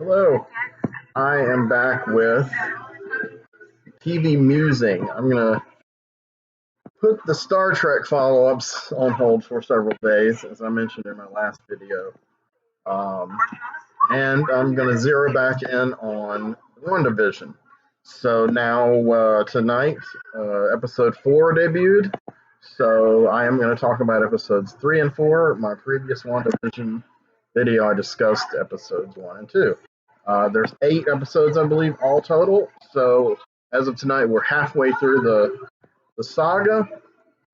Hello, I am back with TV Musing. I'm going to put the Star Trek follow ups on hold for several days, as I mentioned in my last video. Um, and I'm going to zero back in on WANDAVISION. So now, tonight, episode 4 debuted. So I am going to talk about episodes 3 and 4. My previous WANDAVISION video, I discussed episodes 1 and 2. There's 8 episodes, I believe, all total. So as of tonight, we're halfway through the saga.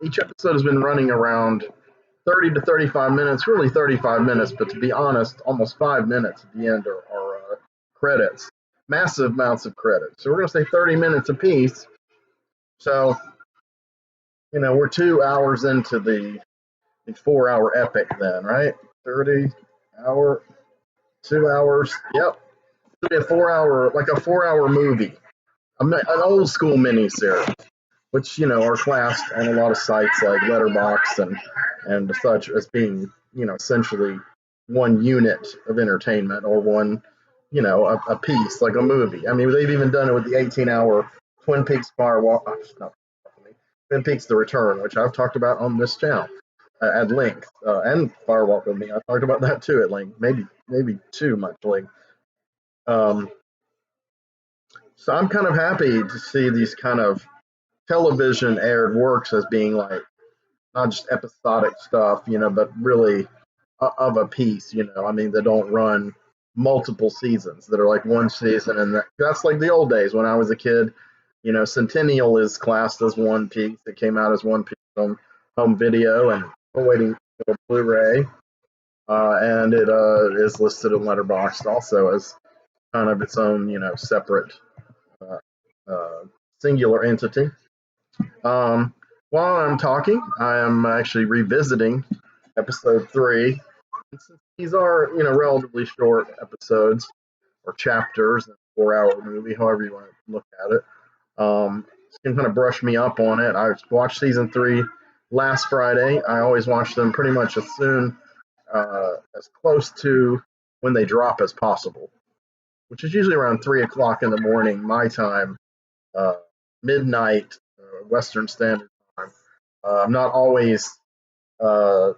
Each episode has been running around 30 to 35 minutes, really 35 minutes, but to be honest, almost 5 minutes at the end are credits. Massive amounts of credits. So we're going to say 30 minutes apiece. So, we're 2 hours into the 4-hour epic then, right? 30 hour, 2 hours. Yep. It'll be a 4-hour, like a 4-hour movie. An old school miniseries, which, are classed on a lot of sites like Letterboxd and such as being, essentially one unit of entertainment or one, a piece, like a movie. I mean, they've even done it with the 18-hour Twin Peaks Firewalk, not Twin Peaks The Return, which I've talked about on this channel at length, and Firewalk with Me. I talked about that too at length, maybe too much length. So I'm kind of happy to see these kind of television aired works as being like not just episodic stuff, but really of a piece, I mean, they don't run multiple seasons that are like one season. And that's like the old days when I was a kid. Centennial is classed as one piece. It came out as one piece on home video and waiting for Blu-ray. And it is listed in Letterboxd also as kind of its own, separate singular entity. While I'm talking, I am actually revisiting episode 3. And since these are, relatively short episodes or chapters, a 4-hour movie, however you want to look at it, you can kind of brush me up on it. I watched season 3 last Friday. I always watch them pretty much as soon, as close to when they drop as possible, which is usually around 3 o'clock in the morning, my time, midnight, Western Standard Time. I'm not always, I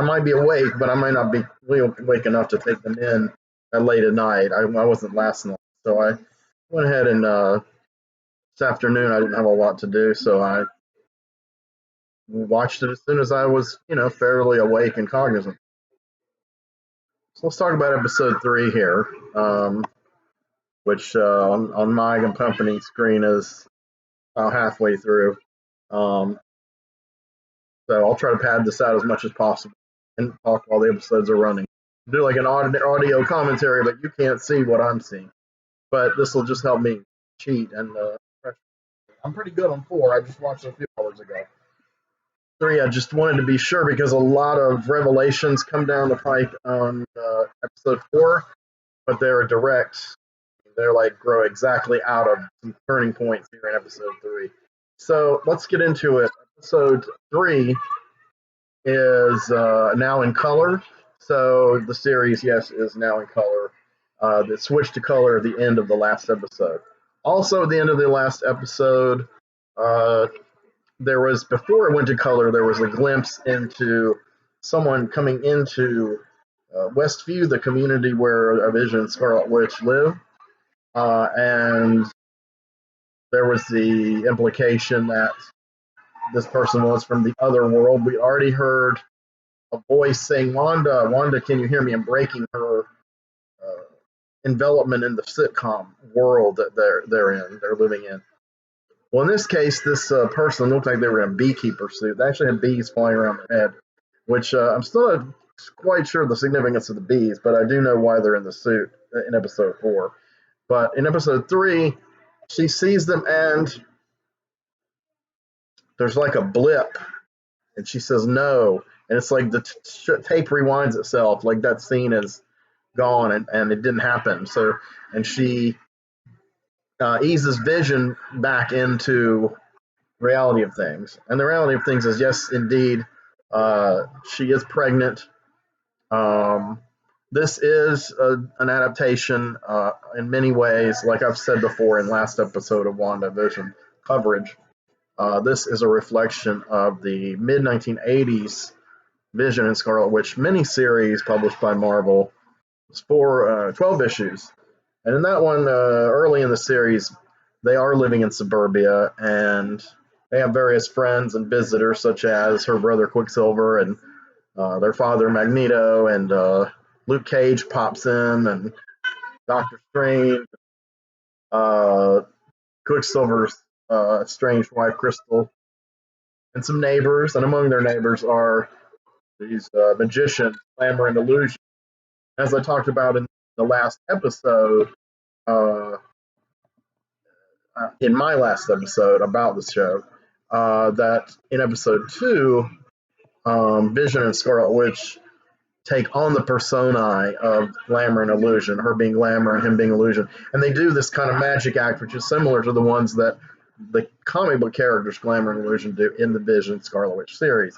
might be awake, but I might not be awake enough to take them in late at night. I wasn't last night, so I went ahead and this afternoon I didn't have a lot to do, so I watched it as soon as I was, fairly awake and cognizant. So let's talk about episode 3 here, which on my accompanying screen is about halfway through. So I'll try to pad this out as much as possible and talk while the episodes are running. Do like an audio commentary, but you can't see what I'm seeing. But this will just help me cheat and I'm pretty good on 4. I just watched it a few hours ago. 3, I just wanted to be sure because a lot of revelations come down the pipe on episode 4, but they're direct. They're like grow exactly out of some turning points here in episode 3. So let's get into it. Episode 3 is now in color. So the series, yes, is now in color. It switched to color at the end of the last episode. Also, at the end of the last episode, there was, before it went to color, there was a glimpse into someone coming into Westview, the community where Vision and Scarlet Witch live. And there was the implication that this person was from the other world. We already heard a voice saying, Wanda, Wanda, can you hear me? And breaking her envelopment in the sitcom world that they're living in. Well, in this case, this person looked like they were in a beekeeper suit. They actually had bees flying around their head, which I'm still not quite sure the significance of the bees, but I do know why they're in the suit in episode 4. But in episode 3, she sees them and there's like a blip, and she says no, and it's like the tape rewinds itself, like that scene is gone and it didn't happen. So, and she eases Vision back into reality of things, and the reality of things is, yes, indeed, she is pregnant. this is an adaptation in many ways, like I've said before in last episode of WandaVision coverage. This is a reflection of the mid 1980s Vision and Scarlet Witch miniseries published by Marvel. It's for 12 issues. And in that one, early in the series, they are living in suburbia and they have various friends and visitors, such as her brother Quicksilver and their father Magneto, and Luke Cage pops in, and Doctor Strange, uh, Quicksilver's estranged wife Crystal, and some neighbors. And among their neighbors are these magicians, Glamour and Illusion. As I talked about in the last episode, uh, in my last episode about the show, that in episode 2, Vision and Scarlet Witch take on the personae of Glamour and Illusion, her being Glamour and him being Illusion. And they do this kind of magic act, which is similar to the ones that the comic book characters Glamour and Illusion do in the Vision Scarlet Witch series.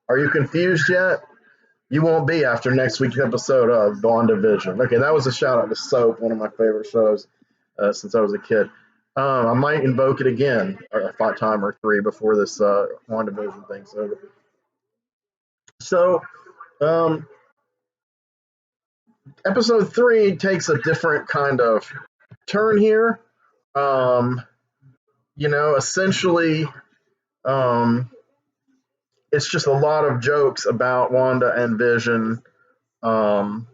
Are you confused yet? You won't be after next week's episode of WandaVision. Okay, that was a shout out to Soap, one of my favorite shows since I was a kid. I might invoke it again, a time or three before this WandaVision thing's over. So, episode 3 takes a different kind of turn here. Essentially, it's just a lot of jokes about Wanda and Vision, and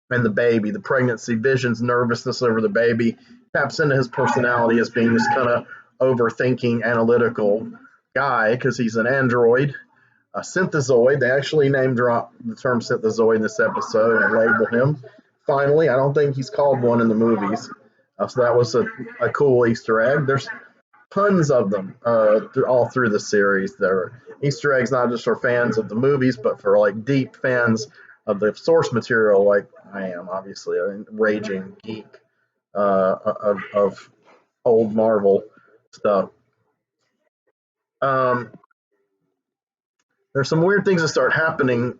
the baby, the pregnancy. Vision's nervousness over the baby taps into his personality as being this kind of overthinking, analytical guy because he's an android, a synthezoid. They actually name drop the term synthezoid in this episode and label him. Finally, I don't think he's called one in the movies. So that was a cool Easter egg. There's tons of them all through the series. There are Easter eggs not just for fans of the movies, but for like deep fans of the source material, like I am, obviously, a raging geek of old Marvel stuff. There's some weird things that start happening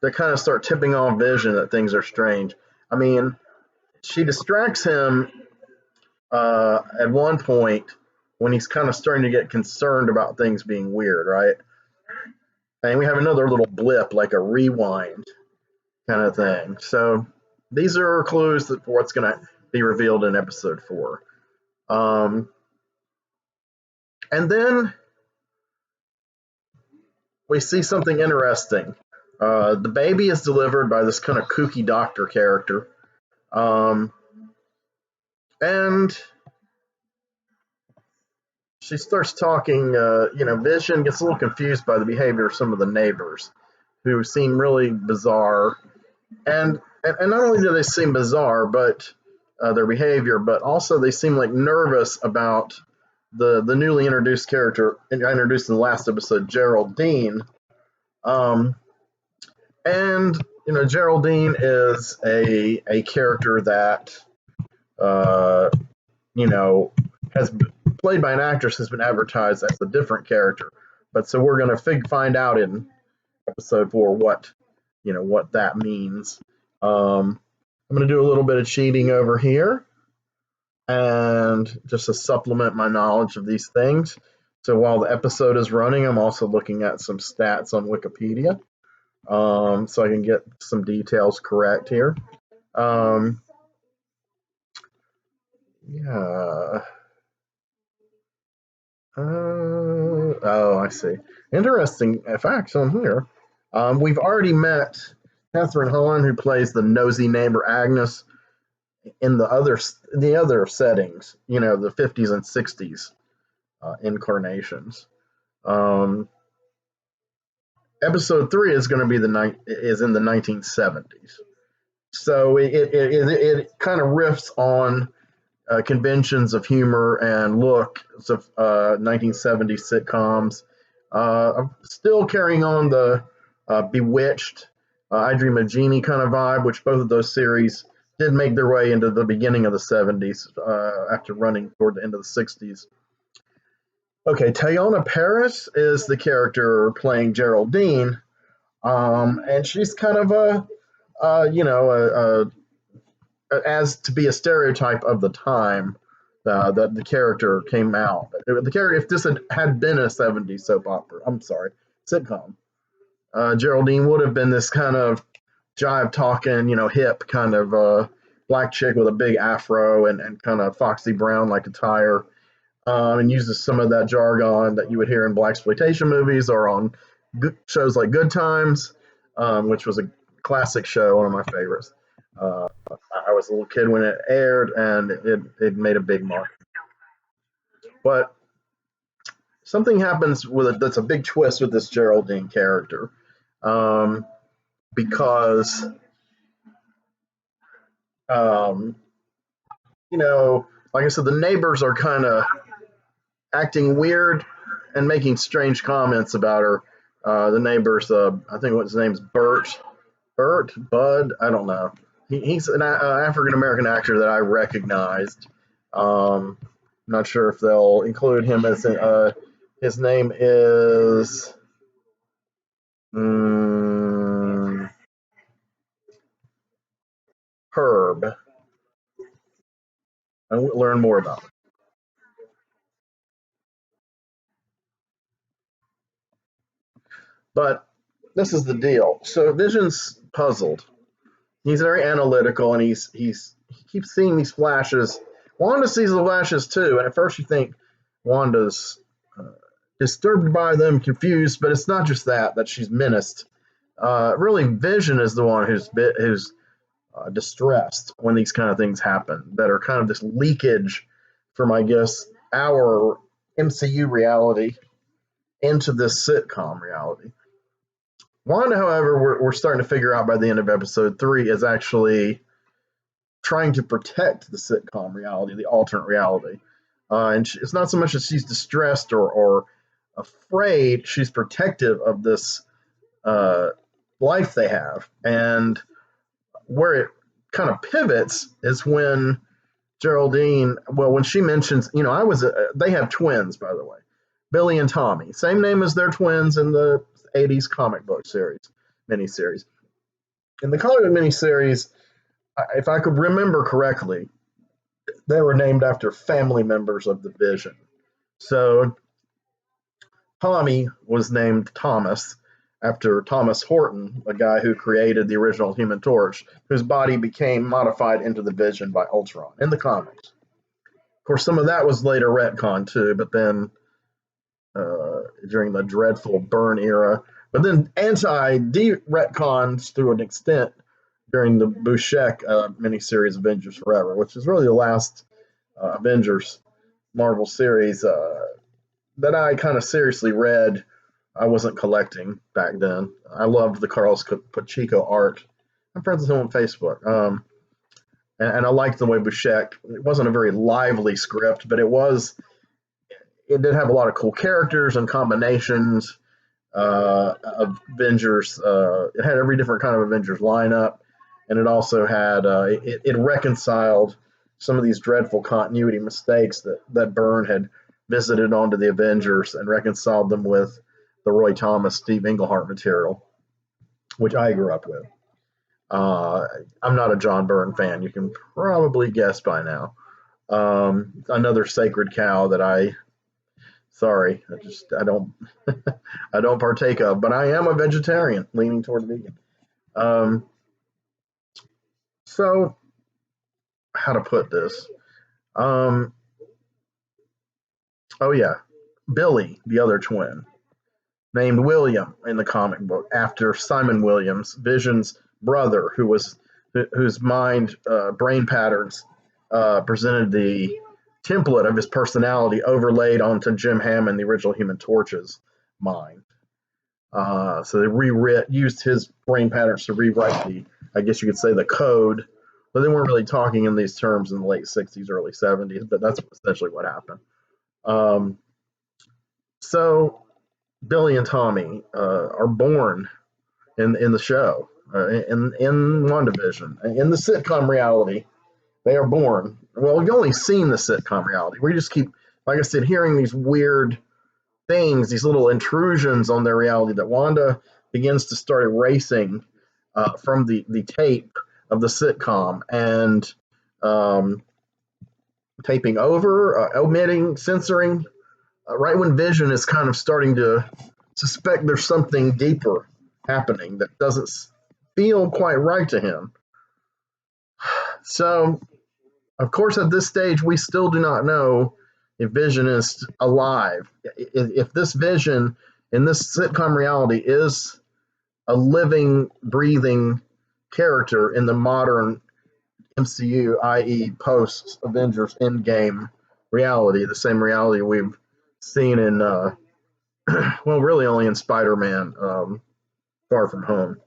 that kind of start tipping off Vision that things are strange. I mean, she distracts him at one point when he's kind of starting to get concerned about things being weird, right? And we have another little blip, like a rewind kind of thing. So these are clues for what's going to be revealed in episode 4. And then we see something interesting. The baby is delivered by this kind of kooky doctor character. And she starts talking, Vision gets a little confused by the behavior of some of the neighbors who seem really bizarre. And not only do they seem bizarre, but their behavior, but also they seem like nervous about the newly introduced character introduced in the last episode, Geraldine. And Geraldine is a character that has played by an actress has been advertised as a different character. But so we're going to find out in episode 4 what that means. I'm going to do a little bit of cheating over here, and just to supplement my knowledge of these things. So while the episode is running, I'm also looking at some stats on Wikipedia, so I can get some details correct here. Yeah. Oh, I see. Interesting facts on here. We've already met Catherine Hahn, who plays the nosy neighbor Agnes in the other settings, the 50s and 60s incarnations. Episode 3 is going to be is in the 1970s, so it kind of riffs on conventions of humor and looks of 1970s sitcoms. I'm still carrying on the Bewitched, I Dream of Jeannie kind of vibe, which both of those series did make their way into the beginning of the 70s after running toward the end of the 60s. Okay, Teyonah Parris is the character playing Geraldine, and she's kind of you know, as to be a stereotype of the time that the character came out. The character, if this had been a '70s soap opera, I'm sorry, sitcom, Geraldine would have been this kind of jive talking, you know, hip kind of black chick with a big afro and kind of foxy brown like attire, and uses some of that jargon that you would hear in black exploitation movies or on shows like Good Times, which was a classic show, one of my favorites. I was a little kid when it aired, and it made a big mark. But something happens with it that's a big twist with this Geraldine character, um, because um, you know, like I said, the neighbors are kind of acting weird and making strange comments about her. The neighbors, I think what his name's Bud, I don't know. He's an African American actor that I recognized. Not sure if they'll include him as his name is mm, Herb. I will learn more about it. But this is the deal. So Vision's puzzled. He's very analytical, and he keeps seeing these flashes. Wanda sees the flashes too, and at first you think Wanda's uh, disturbed by them, confused, but it's not just that she's menaced. Really, Vision is the one who's distressed when these kind of things happen that are kind of this leakage from, I guess, our MCU reality into this sitcom reality. Wanda, however, we're starting to figure out by the end of episode 3 is actually trying to protect the sitcom reality, the alternate reality. It's not so much that she's distressed or afraid, she's protective of this uh, life they have. And where it kind of pivots is when Geraldine, well, when she mentions, you know, they have twins, by the way, Billy and Tommy, same name as their twins in the '80s comic book series, miniseries. In the comic book miniseries, if I could remember correctly, they were named after family members of the Vision. So Tommy was named Thomas after Thomas Horton, a guy who created the original Human Torch, whose body became modified into the Vision by Ultron in the comics. Of course, some of that was later retconned too, but then during the dreadful Byrne era, but then retcons to an extent during the Bushek miniseries Avengers Forever, which is really the last Avengers Marvel series that I kind of seriously read. I wasn't collecting back then. I loved the Carlos Pacheco art. I'm friends with him on Facebook. And I liked the way Bushek, it wasn't a very lively script, but it did have a lot of cool characters and combinations of Avengers. It had every different kind of Avengers lineup, and it also had it reconciled some of these dreadful continuity mistakes that Byrne had visited onto the Avengers and reconciled them with the Roy Thomas, Steve Englehart material, which I grew up with. I'm not a John Byrne fan. You can probably guess by now. Another sacred cow that I don't I don't partake of, but I am a vegetarian, leaning toward vegan. Um, so how to put this? Um, oh yeah, Billy, the other twin, named William in the comic book after Simon Williams, Vision's brother, whose brain patterns presented the template of his personality overlaid onto Jim Hammond, the original Human Torch's mind. So they used his brain patterns to rewrite I guess you could say, the code. But they weren't really talking in these terms in the late '60s, early '70s. But that's essentially what happened. Um, so Billy and Tommy are born in the show, in WandaVision, in the sitcom reality. They are born. Well, we've only seen the sitcom reality. We just keep, like I said, hearing these weird things, these little intrusions on their reality that Wanda begins to start erasing from the tape of the sitcom and um, taping over, omitting, censoring, right when Vision is kind of starting to suspect there's something deeper happening that doesn't feel quite right to him. So, of course, at this stage, we still do not know if Vision is alive. If this Vision in this sitcom reality is a living, breathing character in the modern MCU, i.e., post Avengers Endgame reality, the same reality we've seen in, well, really only in Spider Man Far From Home.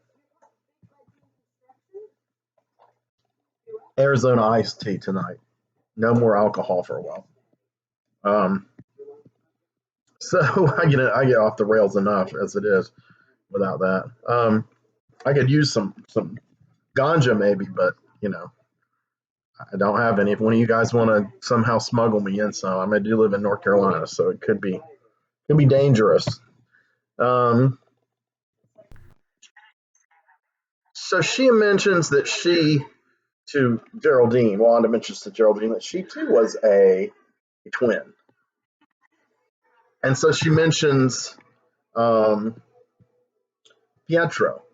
Arizona iced tea tonight. No more alcohol for a while. Um, so I get off the rails enough as it is without that. I could use some ganja maybe, but you know I don't have any. If one of you guys want to somehow smuggle me in some, I do live in North Carolina, so it could be dangerous. Um, so she mentions that she to Geraldine. Wanda mentions to Geraldine that she too was a twin, and so she mentions um, Pietro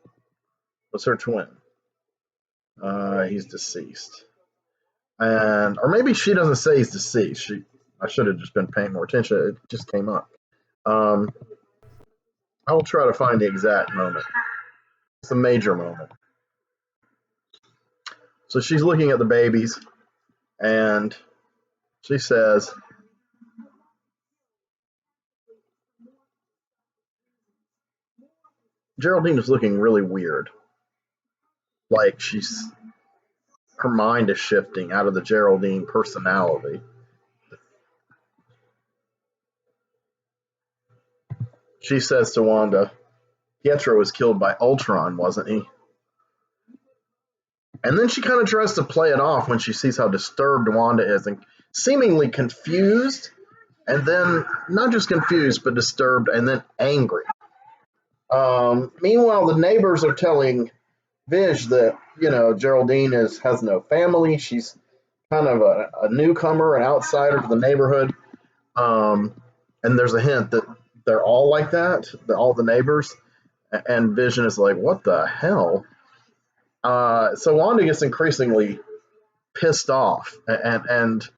was her twin. He's deceased, and or maybe she doesn't say he's deceased. I should have just been paying more attention. It just came up. Um, I will try to find the exact moment. It's a major moment. So she's looking at the babies, and she says, Geraldine is looking really weird. Like her mind is shifting out of the Geraldine personality. She says to Wanda, Pietro was killed by Ultron, wasn't he? And then she kind of tries to play it off when she sees how disturbed Wanda is and seemingly confused, and then not just confused, but disturbed and then angry. Meanwhile, the neighbors are telling Vish that, Geraldine has no family. She's kind of a newcomer, an outsider to the neighborhood. And there's a hint that they're all like that, all the neighbors. And Vision is like, what the hell? So Wanda gets increasingly pissed off, and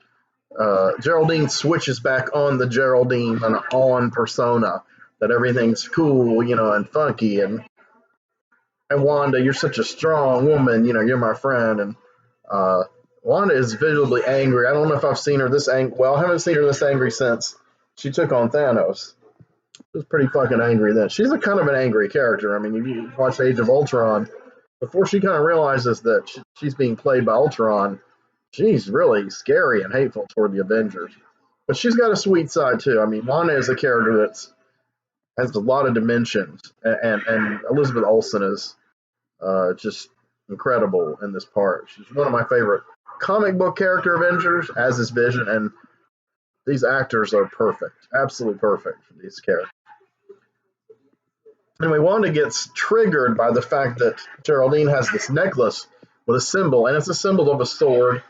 Geraldine switches back on the Geraldine and on persona that everything's cool, and funky, and Wanda, you're such a strong woman, you're my friend, and Wanda is visibly angry. I don't know if I've seen her this angry. Well, I haven't seen her this angry since she took on Thanos. She was pretty fucking angry then. She's a kind of an angry character. I mean, if you watch Age of Ultron, before she kind of realizes that she's being played by Ultron, she's really scary and hateful toward the Avengers. But she's got a sweet side too. I mean, Wanda is a character that has a lot of dimensions, and Elizabeth Olsen is just incredible in this part. She's one of my favorite comic book character Avengers, as is Vision, and these actors are perfect, absolutely perfect for these characters. Anyway, Wanda gets triggered by the fact that Geraldine has this necklace with a symbol, and it's a symbol of a sword.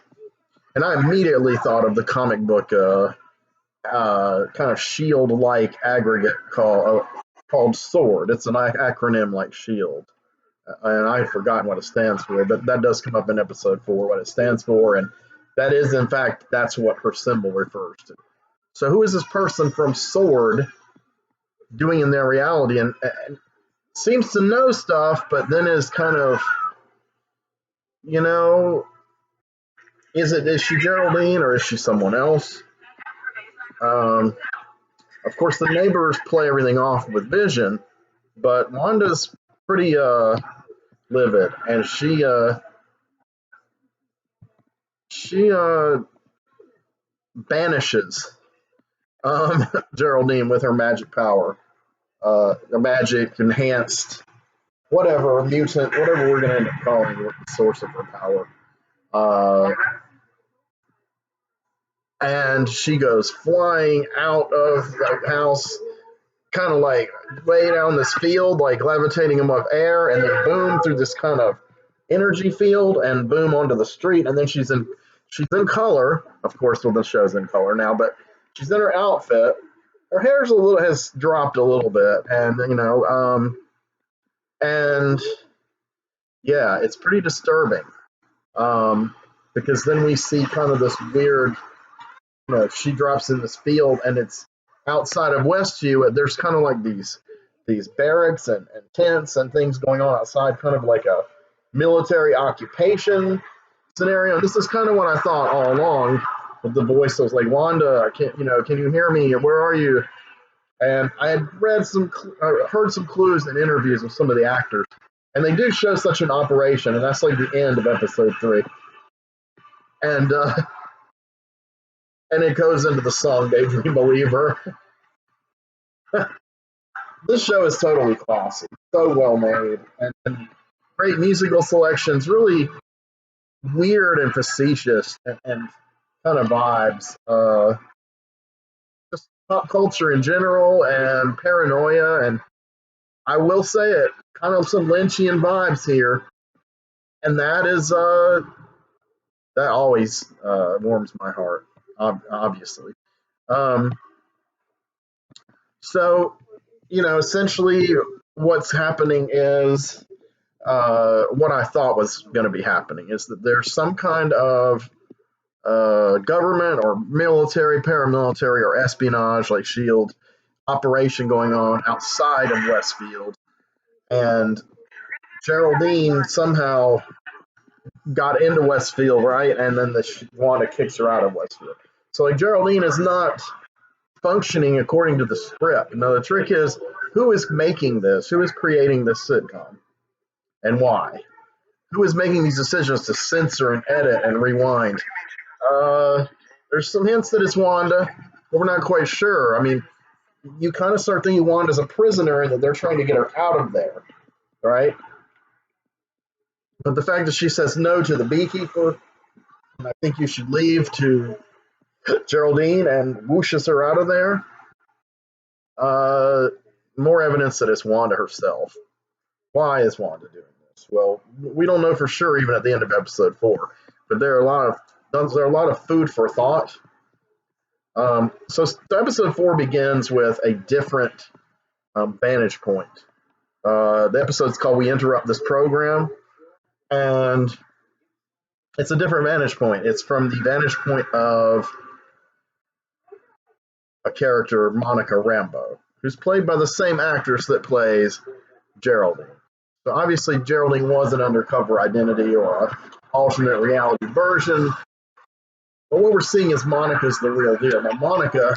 And I immediately thought of the comic book kind of shield-like aggregate called SWORD. It's an acronym like SHIELD. And I've forgotten what it stands for, but that does come up in episode 4, what it stands for, and that is, in fact, that's what her symbol refers to. So who is this person from SWORD doing in their reality, and seems to know stuff, but then is kind of, you know, is she Geraldine or is she someone else? Of course, the neighbors play everything off with Vision, but Wanda's pretty livid, and she banishes Geraldine with her magic power, a magic enhanced, whatever mutant, whatever we're gonna end up calling the source of her power. And she goes flying out of the house, kind of like way down this field, like levitating above air, and then boom through this kind of energy field, and boom onto the street. And then she's in color, of course. Well, the show's in color now, but she's in her outfit. Her hair's has dropped a little bit, and and yeah, it's pretty disturbing. Because then we see kind of this weird, she drops in this field, and it's outside of Westview. There's kind of like these barracks and tents and things going on outside, kind of like a military occupation scenario. This is kind of what I thought all along with the voice. I was like, Wanda, can you hear me? Where are you? And I had heard some clues in interviews with some of the actors, and they do show such an operation, and that's like the end of episode 3. And and it goes into the song Daydream Believer. This show is totally classy, so well made, and great musical selections, really weird and facetious and kind of vibes. Just pop culture in general and paranoia, and I will say it, kind of some Lynchian vibes here, and that always warms my heart, obviously. Um, so, essentially, what's happening is what I thought was going to be happening is that there's some kind of government or military, paramilitary, or espionage, like SHIELD, operation going on outside of Westfield. And Geraldine somehow got into Westfield, right? And then Wanda kicks her out of Westfield. So, like, Geraldine is not functioning according to the script. Now, the trick is, who is making this? Who is creating this sitcom? And why? Who is making these decisions to censor and edit and rewind? There's some hints that it's Wanda, but we're not quite sure. I mean, you kind of start thinking Wanda's a prisoner and that they're trying to get her out of there, right? But the fact that she says no to the beekeeper, and I think you should leave, to Geraldine, and whooshes her out of there, more evidence that it's Wanda herself. Why is Wanda doing this? Well, we don't know for sure even at the end of episode 4, but there are a lot of food for thought. So episode 4 begins with a different vantage point. The episode's called "We Interrupt This Program," and it's a different vantage point. It's from the vantage point of a character, Monica Rambeau, who's played by the same actress that plays Geraldine. So obviously Geraldine was an undercover identity or an alternate reality version. But what we're seeing is Monica's the real deal. Now Monica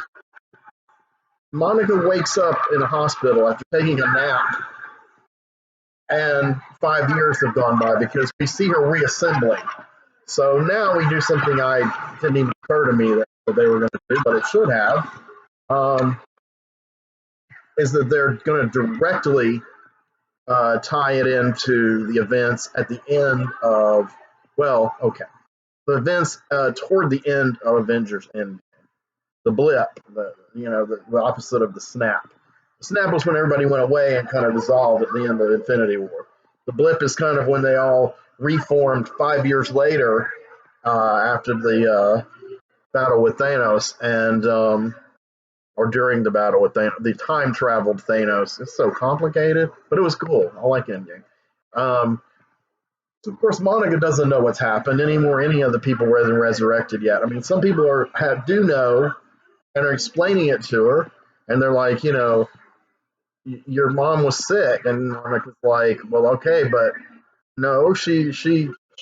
wakes up in a hospital after taking a nap, and 5 years have gone by because we see her reassembling. So now we do something I didn't even occur to me that they were going to do, but it should have, is that they're going to directly tie it into the events at the end of, the events toward the end of Avengers Endgame. The blip, the opposite of the snap. The snap was when everybody went away and kind of dissolved at the end of Infinity War. The blip is kind of when they all reformed 5 years later after the battle with Thanos, and or during the battle with Thanos, the time traveled Thanos. It's so complicated, but it was cool. I like Endgame. So of course, Monica doesn't know what's happened anymore. Any of the people wasn't resurrected yet. I mean, some people do know and are explaining it to her, and they're like, your mom was sick, and Monica's like, well, okay, but no, she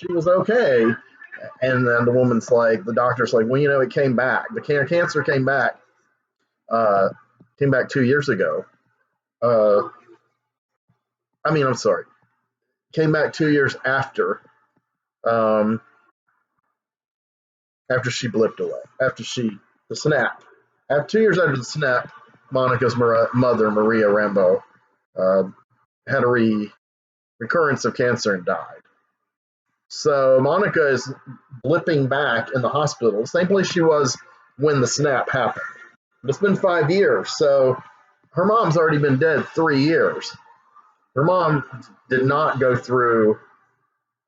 was okay. And then the woman's like, the doctor's like, well, it came back. The cancer came back 2 years ago. I'm sorry, came back 2 years after she blipped away, the snap. After 2 years after the snap, Monica's mother, Maria Rambeau, had a recurrence of cancer and died. So Monica is blipping back in the hospital, the same place she was when the snap happened. But it's been 5 years, so her mom's already been dead 3 years. Her mom did not go through.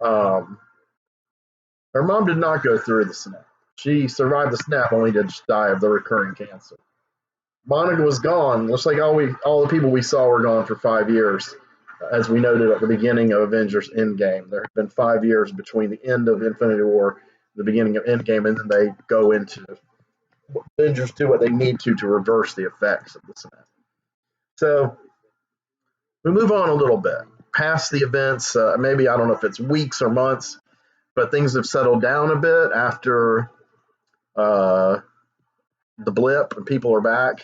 Um, Her mom did not go through the snap. She survived the snap, only to just die of the recurring cancer. Monica was gone. Looks like all the people we saw were gone for 5 years, as we noted at the beginning of Avengers Endgame. There have been 5 years between the end of Infinity War, the beginning of Endgame, and then they go into Avengers do what they need to reverse the effects of the snap. So we move on a little bit past the events. Maybe I don't know if it's weeks or months, but things have settled down a bit after uh, the blip and people are back.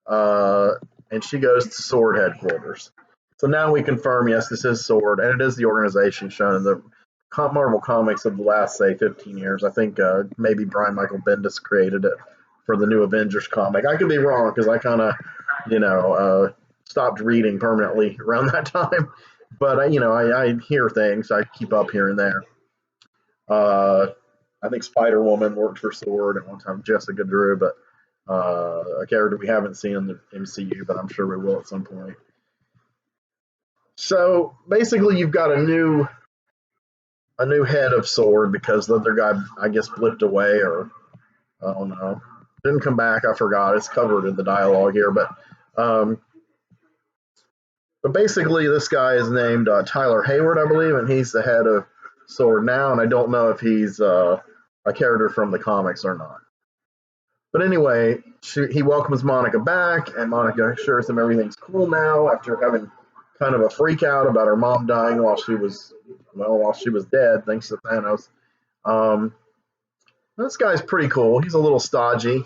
And she goes to Sword headquarters. So now we confirm, yes, this is Sword, and it is the organization shown in the Marvel comics of the last, say, 15 years. I think maybe Brian Michael Bendis created it for the new Avengers comic. I could be wrong because I kind of, stopped reading permanently around that time. But, I hear things. I keep up here and there. I think Spider-Woman worked for Sword at one time, Jessica Drew, but a character we haven't seen in the MCU, but I'm sure we will at some point. So basically, you've got a new head of Sword because the other guy, I guess, blipped away, or I don't know, didn't come back. I forgot. It's covered in the dialogue here, but basically, this guy is named Tyler Hayward, I believe, and he's the head of Sword now. And I don't know if he's a character from the comics or not. But anyway, he welcomes Monica back, and Monica assures him everything's cool now after having kind of a freak out about her mom dying while she was dead, thanks to Thanos. This guy's pretty cool. He's a little stodgy.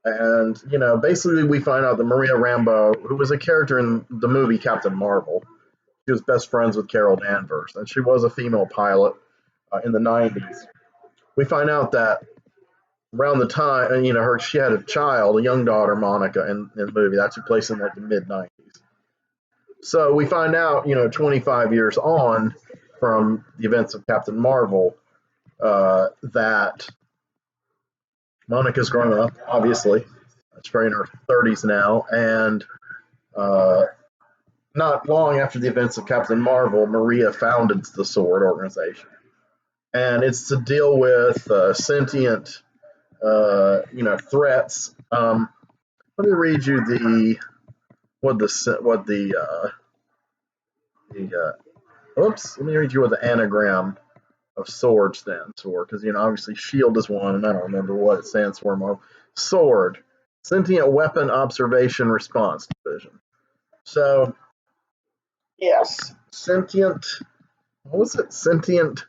And, basically we find out that Maria Rambeau, who was a character in the movie Captain Marvel, she was best friends with Carol Danvers, and she was a female pilot in the 90s. We find out that around the time, she had a child, a young daughter, Monica, in the movie. That took place in like the mid 90s. So we find out, 25 years on from the events of Captain Marvel, that Monica's growing up, obviously. She's probably in her 30s now. And not long after the events of Captain Marvel, Maria founded the Sword organization. And it's to deal with sentient threats. Let me read you let me read you what the anagram of Sword stands for, because obviously Shield is one, and I don't remember what it stands for more. Sword, Sentient Weapon Observation Response Division. So, yes, sentient. What was it? Sentient.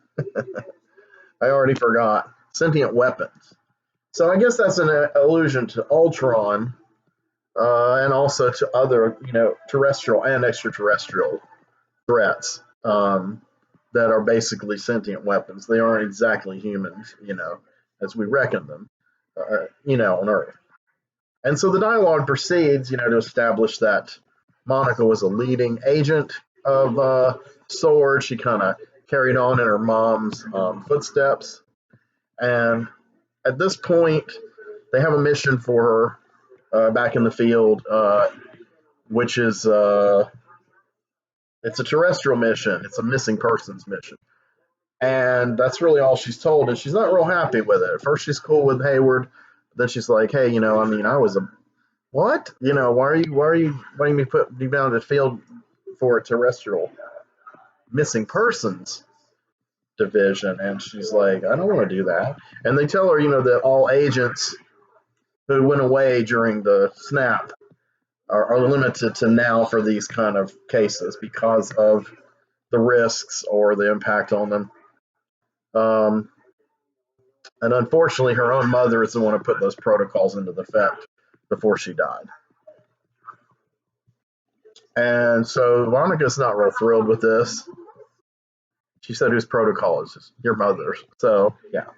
I already forgot. Sentient weapons. So I guess that's an allusion to Ultron, and also to other, terrestrial and extraterrestrial threats that are basically sentient weapons. They aren't exactly humans, as we reckon them, on Earth. And so the dialogue proceeds, to establish that Monica was a leading agent of Sword. She kind of carried on in her mom's footsteps. And at this point, they have a mission for her back in the field, which is it's a terrestrial mission. It's a missing persons mission. And that's really all she's told, and she's not real happy with it. At first, she's cool with Hayward. Then she's like, "Hey, I was a what? Why are you letting me put me down the field for a terrestrial missing persons division?" And she's like, "I don't want to do that." And they tell her, that all agents who went away during the snap are limited to now for these kind of cases because of the risks or the impact on them. And unfortunately, her own mother is the one who put those protocols into effect before she died. And so Monica's not real thrilled with this. She said, "Whose protocol is this?" Your mother's. So, yeah.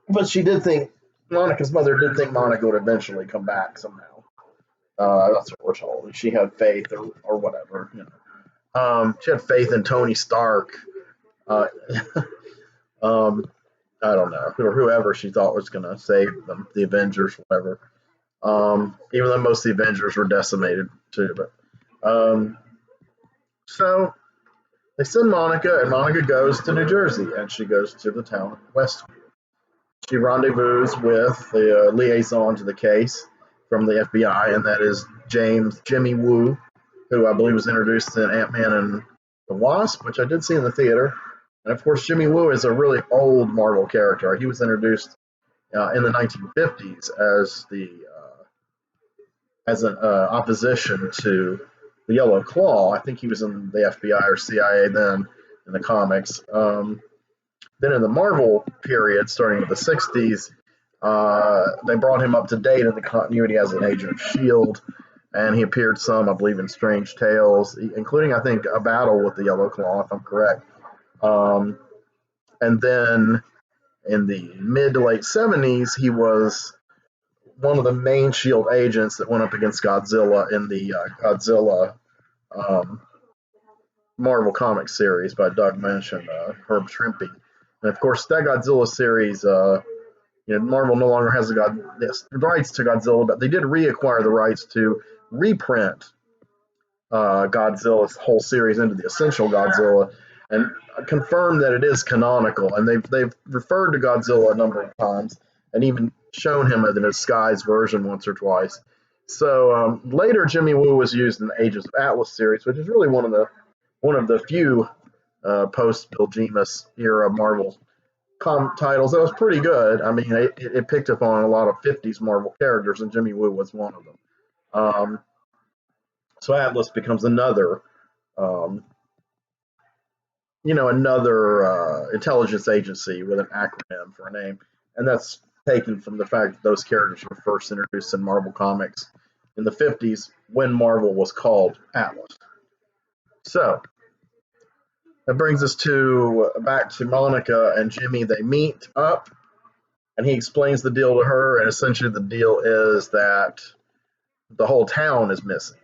But she did think, Monica's mother did think Monica would eventually come back somehow. That's what we're told. She had faith or whatever. She had faith in Tony Stark. I don't know, or whoever she thought was going to save them, the Avengers, whatever. Even though most of the Avengers were decimated too. But so they send Monica, and Monica goes to New Jersey, and she goes to the town of Westview. She rendezvous with the liaison to the case from the FBI, and that is Jimmy Woo, who I believe was introduced in Ant-Man and the Wasp, which I did see in the theater. And of course, Jimmy Woo is a really old Marvel character. He was introduced in the 1950s as the as an opposition to the Yellow Claw. I think he was in the FBI or CIA then in the comics. Then in the Marvel period, starting with the 60s, they brought him up to date in the continuity as an agent of S.H.I.E.L.D., and he appeared some, I believe, in Strange Tales, including, I think, a battle with the Yellow Claw, if I'm correct. And then in the mid to late 70s, he was one of the main S.H.I.E.L.D. agents that went up against Godzilla in the Godzilla um, Marvel Comics series by Doug Moench and Herb Trimpe. And of course, that Godzilla series, Marvel no longer has the rights to Godzilla, but they did reacquire the rights to reprint Godzilla's whole series into the Essential Godzilla and confirm that it is canonical. And they've referred to Godzilla a number of times and even shown him in a disguised version once or twice. So later, Jimmy Woo was used in the Ages of Atlas series, which is really one of the few post Bill Jemas era Marvel titles that was pretty good. I mean, it picked up on a lot of 50s Marvel characters, and Jimmy Woo was one of them. So Atlas becomes another, another intelligence agency with an acronym for a name, and that's taken from the fact that those characters were first introduced in Marvel Comics in the 50s when Marvel was called Atlas. So that brings us back to Monica and Jimmy. They meet up, and he explains the deal to her, and essentially the deal is that the whole town is missing.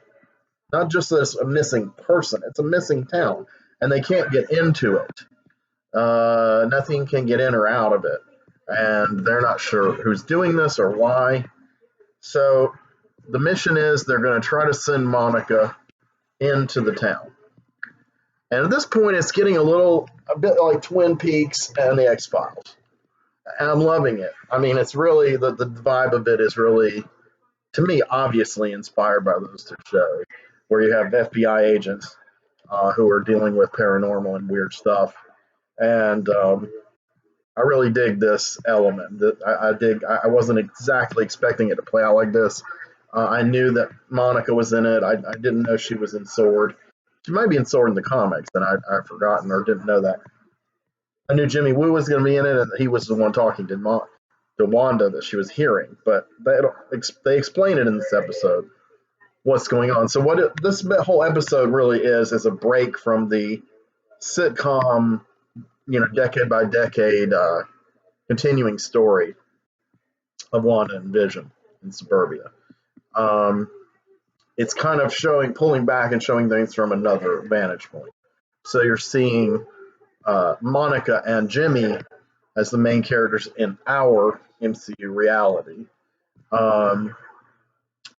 Not just that it's a missing person, it's a missing town, and they can't get into it. Nothing can get in or out of it, and they're not sure who's doing this or why. So the mission is they're going to try to send Monica into the town. And at this point, it's getting a bit like Twin Peaks and the X-Files. And I'm loving it. I mean, it's really, the vibe of it is really, to me, obviously inspired by those two shows, where you have FBI agents who are dealing with paranormal and weird stuff. And I really dig this element. I wasn't exactly expecting it to play out like this. I knew that Monica was in it. I didn't know she was in Sword. She might be in Sword in the comics, and I've forgotten or didn't know that. I knew Jimmy Woo was going to be in it, and he was the one talking to Wanda that she was hearing. But they explain it in this episode, what's going on. So this whole episode really is a break from the sitcom, decade by decade continuing story of Wanda and Vision in suburbia. It's kind of pulling back and showing things from another vantage point. So you're seeing Monica and Jimmy as the main characters in our MCU reality.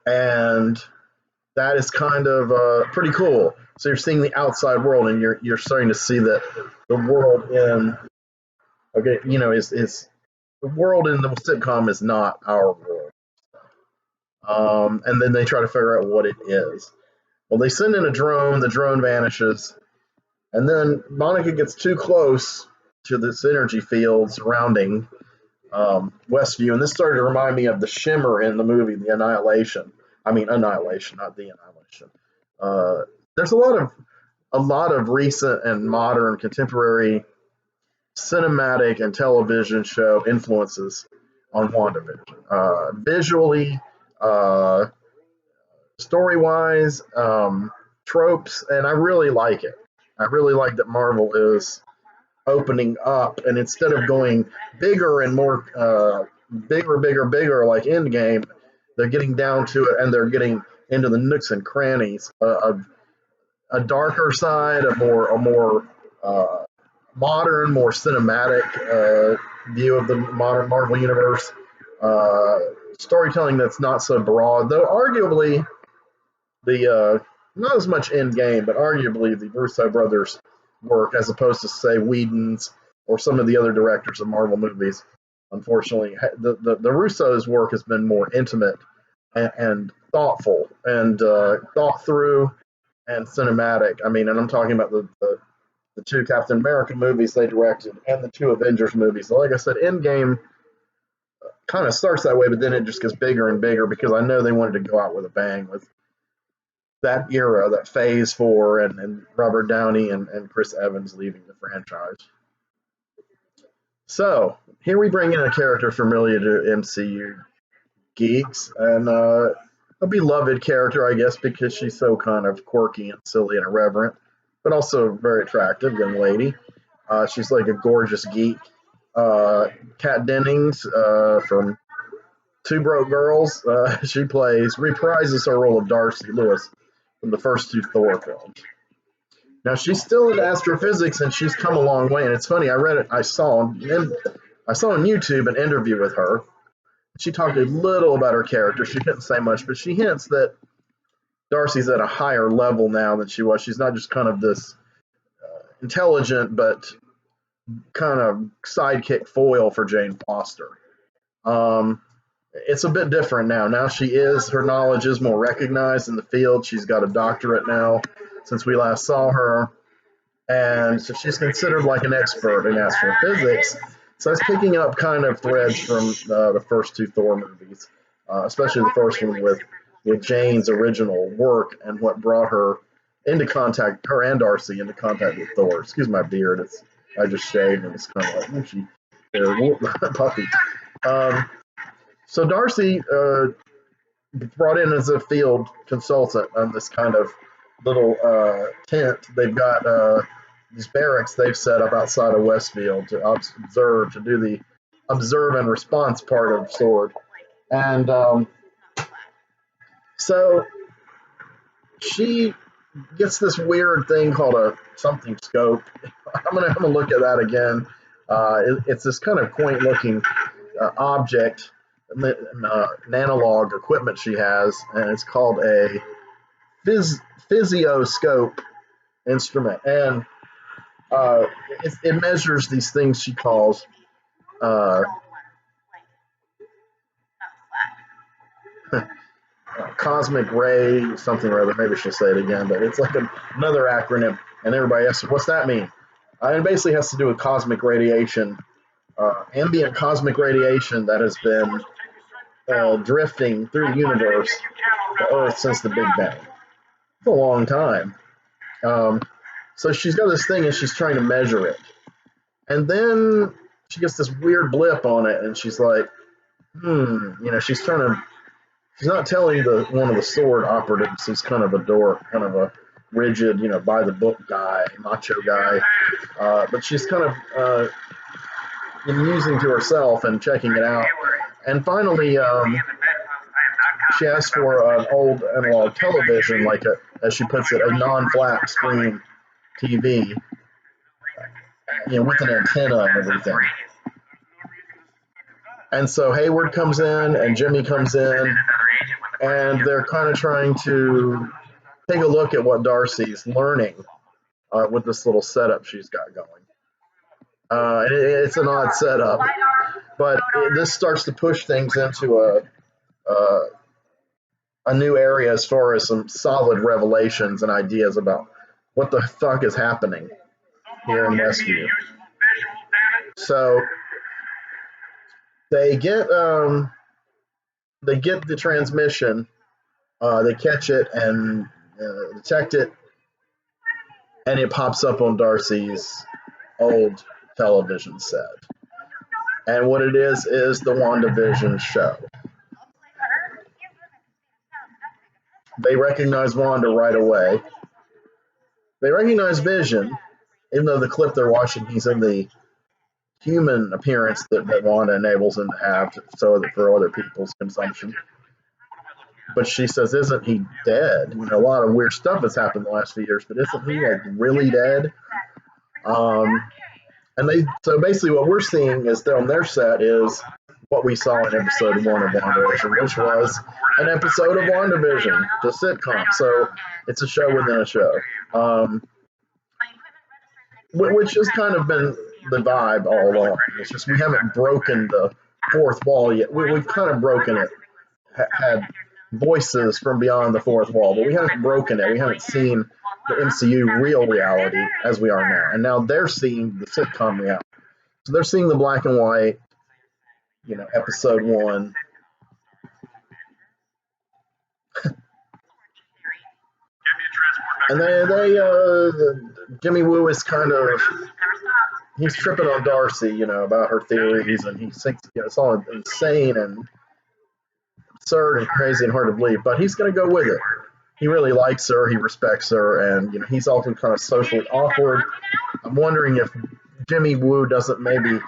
And that is kind of pretty cool. So you're seeing the outside world, and you're starting to see that the world is the world in the sitcom is not our world. And then they try to figure out what it is. Well, they send in a drone, the drone vanishes, and then Monica gets too close to this energy field surrounding Westview, and this started to remind me of the shimmer in the movie The Annihilation. I mean, Annihilation, not The Annihilation. There's a lot of recent and modern contemporary cinematic and television show influences on WandaVision. Visually, story-wise, tropes, and I really like it. I really like that Marvel is opening up, and instead of going bigger and more bigger like Endgame, they're getting down to it, and they're getting into the nooks and crannies of a darker side, a more modern, more cinematic view of the modern Marvel universe. Uh, Storytelling that's not so broad, though arguably not as much in game, but arguably the Russo brothers' work, as opposed to say Whedon's or some of the other directors of Marvel movies. Unfortunately, the Russos' work has been more intimate and thoughtful and thought through and cinematic. I mean, and I'm talking about the two Captain America movies they directed and the two Avengers movies. So like I said, Endgame kind of starts that way, but then it just gets bigger and bigger because I know they wanted to go out with a bang with that era, that phase four, and Robert Downey and Chris Evans leaving the franchise. So here we bring in a character familiar to MCU geeks, and a beloved character, I guess, because she's so kind of quirky and silly and irreverent, but also very attractive young lady. She's like a gorgeous geek. Kat Dennings from Two Broke Girls. She reprises her role of Darcy Lewis from the first two Thor films. Now she's still in astrophysics, and she's come a long way. And it's funny, I saw on YouTube an interview with her. She talked a little about her character. She didn't say much, but she hints that Darcy's at a higher level now than she was. She's not just kind of this intelligent but kind of sidekick foil for Jane Foster. It's a bit different now. Now her knowledge is more recognized in the field. She's got a doctorate now since we last saw her. And so she's considered like an expert in astrophysics. So it's picking up kind of threads from the first two Thor movies, especially the first one with Jane's original work and what brought her into contact, her and Darcy into contact with Thor. Excuse my beard. I just shaved and it's kind of like, whooshy. Puppy. So Darcy brought in as a field consultant on this kind of little tent. They've got these barracks they've set up outside of Westfield to observe, to do the observe and response part of SWORD. And so she gets this weird thing called a something scope. I'm gonna look at that again. It's this kind of quaint looking object, an analog equipment she has, and it's called a physioscope instrument, and it measures these things she calls cosmic ray something or other. Maybe she'll say it again, but it's like another acronym, and everybody asks, what's that mean? It basically has to do with cosmic radiation, ambient cosmic radiation that has been drifting through the universe, the Earth, since the Big Bang. It's a long time. So she's got this thing and she's trying to measure it. And then she gets this weird blip on it and she's like, she's not telling one of the SWORD operatives who's kind of a dork, kind of a rigid, by the book guy, macho guy. But she's kind of musing to herself and checking it out. And finally, she asks for an old analog television, like as she puts it, a non-flat screen TV, with an antenna and everything. And so Hayward comes in and Jimmy comes in, and they're kind of trying to take a look at what Darcy's learning with this little setup she's got going. It's an odd setup, but this starts to push things into a new area as far as some solid revelations and ideas about what the fuck is happening here in Westview. So they get the transmission, they catch it and detect it, and it pops up on Darcy's old television set. And what it is the WandaVision show. They recognize Wanda right away. They recognize Vision, even though the clip they're watching, he's in the human appearance that Wanda enables him to have, so that for other people's consumption. But she says, isn't he dead? A lot of weird stuff has happened the last few years, but isn't he like really dead? And so basically what we're seeing is on their set is what we saw in episode 1 of WandaVision, which was an episode of WandaVision, the sitcom. So it's a show within a show, which has kind of been the vibe all along. It's just we haven't broken the fourth wall yet. We've kind of broken it, had voices from beyond the fourth wall, but we haven't broken it. We haven't seen the MCU real reality as we are now. And now they're seeing the sitcom reality. So they're seeing the black and white, episode 1. And Jimmy Woo is he's tripping on Darcy, about her theories, and he thinks it's all insane and absurd and crazy and hard to believe, but he's going to go with it. He really likes her, he respects her, and he's also kind of socially awkward. I'm wondering if Jimmy Woo doesn't maybe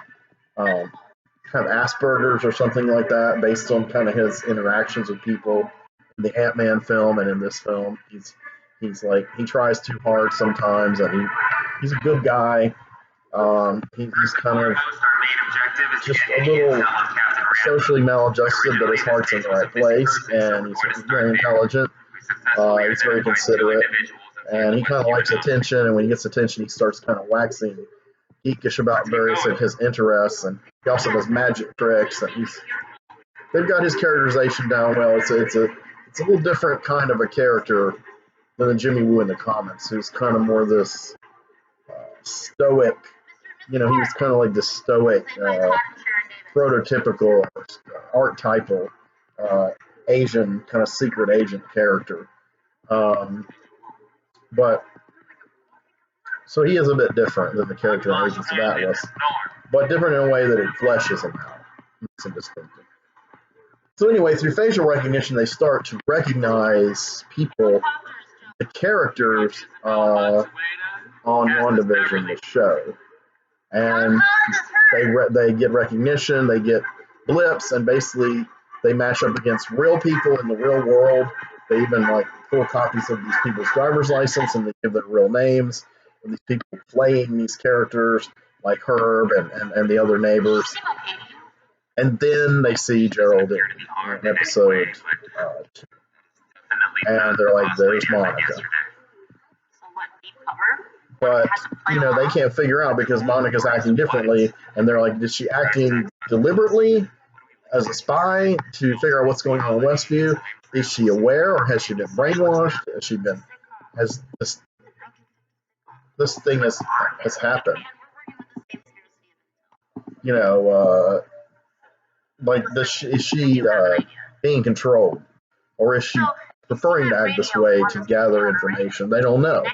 have Asperger's or something like that, based on kind of his interactions with people in the Ant-Man film and in this film. He tries too hard sometimes, and he's a good guy. He's kind of just a little socially maladjusted, but his heart's in the right place, and he's very intelligent. He's very considerate, and he kind of likes attention, and when he gets attention, he starts kind of waxing geekish about various of his interests, and he also does magic tricks, and they've got his characterization down well. It's a little different kind of a character than the Jimmy Woo in the comics, who's kind of more this stoic, he was kind of like this stoic, prototypical, archetypal Asian, kind of secret agent character. But so he is a bit different than the character in Agents of Atlas, but different in a way that it fleshes him out, makes him distinctive. So anyway, through facial recognition, they start to recognize people, the characters on WandaVision, the show, and they get recognition, they get blips, and basically they match up against real people in the real world. They even pull copies of these people's driver's license, and they give their real names. And these people playing these characters like Herb and the other neighbors. And then they see Gerald in episode 2. And they're like, there's Monica. But, they can't figure out because Monica's acting differently. And they're like, is she acting deliberately as a spy to figure out what's going on in Westview? Is she aware, or has she been brainwashed? Has this thing has happened? Is she being controlled, or is she preferring to act this way to gather information? They don't know.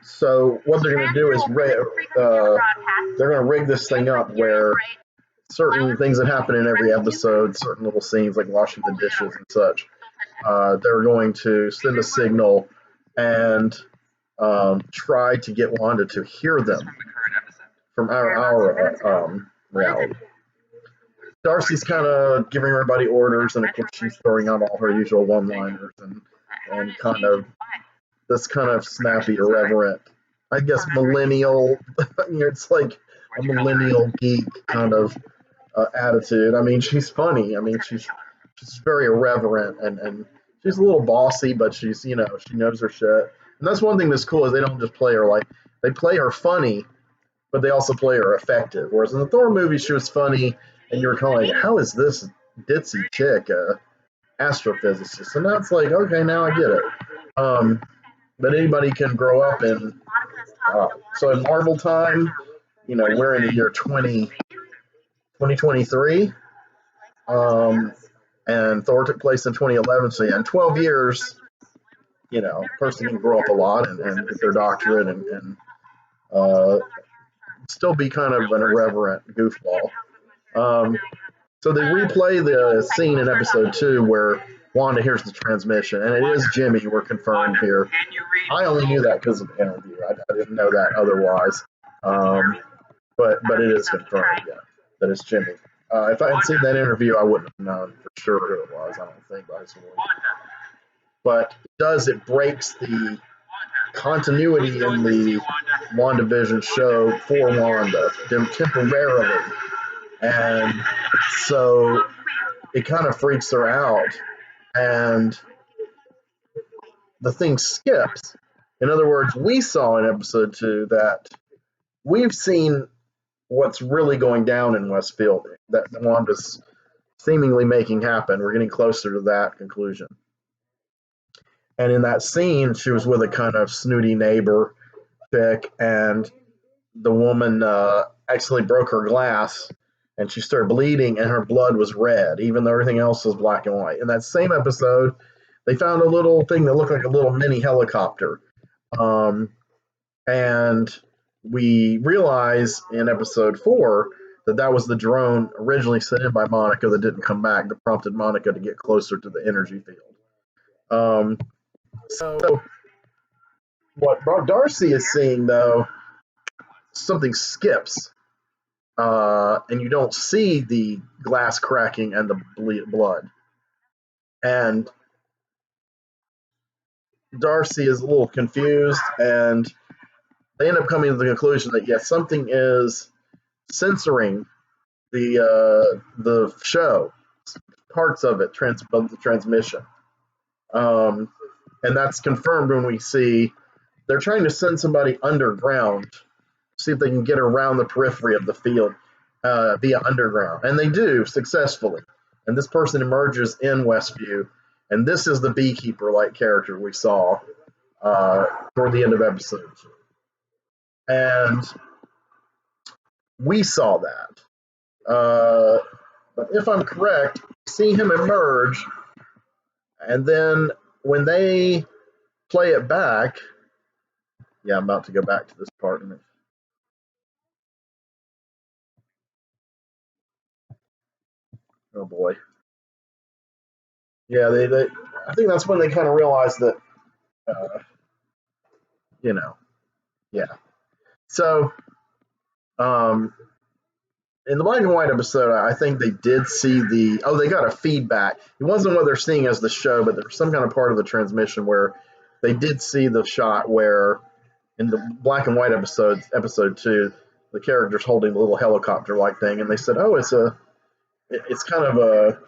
So what they're going to do is they're going to rig this thing up where certain things that happen in every episode, certain little scenes like washing the dishes and such, they're going to send a signal and try to get Wanda to hear them from our reality. Darcy's kind of giving everybody orders, and of course she's throwing out all her usual one-liners and kind of this kind of snappy, irreverent, I guess millennial. It's like a millennial geek kind of attitude. I mean, she's funny. I mean, she's very irreverent and she's a little bossy, but she's she knows her shit. And that's one thing that's cool is they don't just play her they play her funny, but they also play her effective. Whereas in the Thor movie, she was funny, and you were kind of like, how is this ditzy chick astrophysicist? And now it's like, okay, now I get it. But anybody can grow up in. So in Marvel time, we're in the year 2023, and Thor took place in 2011. So yeah, in 12 years, a person can grow up a lot and get their doctorate and still be kind of an irreverent goofball. So they replay the scene in episode 2 where Wanda hears the transmission, and it is Jimmy. We're confirmed here. I only knew that because of the interview. I didn't know that otherwise. But it is confirmed, yeah, that it's Jimmy. If I had seen that interview, I wouldn't have known for sure who it was. I don't think by his voice. but it breaks the continuity in the WandaVision show for Wanda temporarily. And so it kind of freaks her out. And the thing skips. In other words, we saw in episode 2 that we've seen what's really going down in Westfield, that Wanda's seemingly making happen. We're getting closer to that conclusion. And in that scene, she was with a kind of snooty neighbor chick, and the woman accidentally broke her glass, and she started bleeding, and her blood was red, even though everything else was black and white. In that same episode, they found a little thing that looked like a little mini helicopter. And we realize in episode 4 that that was the drone originally sent in by Monica that didn't come back, that prompted Monica to get closer to the energy field. So what Darcy is seeing, though, something skips, and you don't see the glass cracking and the blood. And Darcy is a little confused, and they end up coming to the conclusion that yes, something is censoring the show, parts of it, of the transmission. And that's confirmed when we see they're trying to send somebody underground, see if they can get around the periphery of the field via underground. And they do successfully. And this person emerges in Westview. And this is the beekeeper-like character we saw toward the end of episode 2. And we saw that. But if I'm correct, see him emerge, and then when they play it back, yeah, I'm about to go back to this part. Oh boy. Yeah, they I think that's when they kind of realized that, you know, yeah. So, in the black and white episode, I think they did see they got a feedback. It wasn't what they're seeing as the show, but there was some kind of part of the transmission where they did see the shot where in the black and white episode 2, the character's holding a little helicopter like thing, and they said, oh, it's kind of a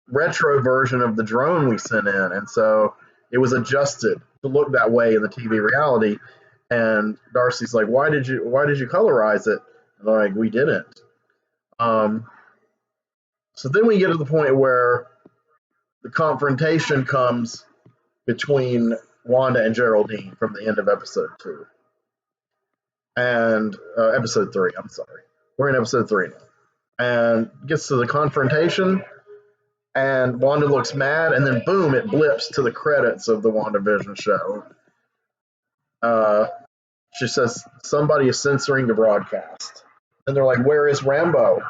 retro version of the drone we sent in, and so it was adjusted to look that way in the TV reality. And Darcy's like, why did you colorize it? And they're like, we didn't. So then we get to the point where the confrontation comes between Wanda and Geraldine from the end of episode 2. And episode 3, I'm sorry. We're in episode 3 now. And gets to the confrontation, and Wanda looks mad, and then boom, it blips to the credits of the WandaVision show. She says, somebody is censoring the broadcast. And they're like, where is Rambo?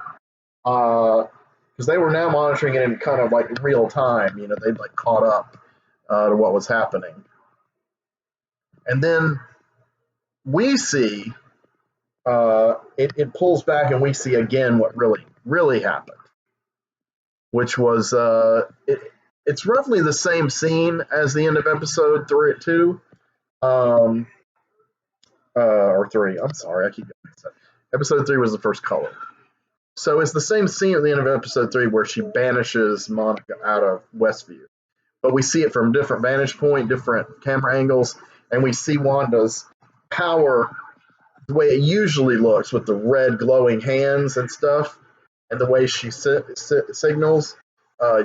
Because they were now monitoring it in kind of like real time. They'd like caught up to what was happening. And then we see it pulls back, and we see again what really happened, which was it's roughly the same scene as the end of episode 2, or 3. I'm sorry, I keep getting mixed up. Episode 3 was the first color. So it's the same scene at the end of episode 3 where she banishes Monica out of Westview. But we see it from different vantage point, different camera angles, and we see Wanda's power the way it usually looks, with the red glowing hands and stuff, and the way she signals,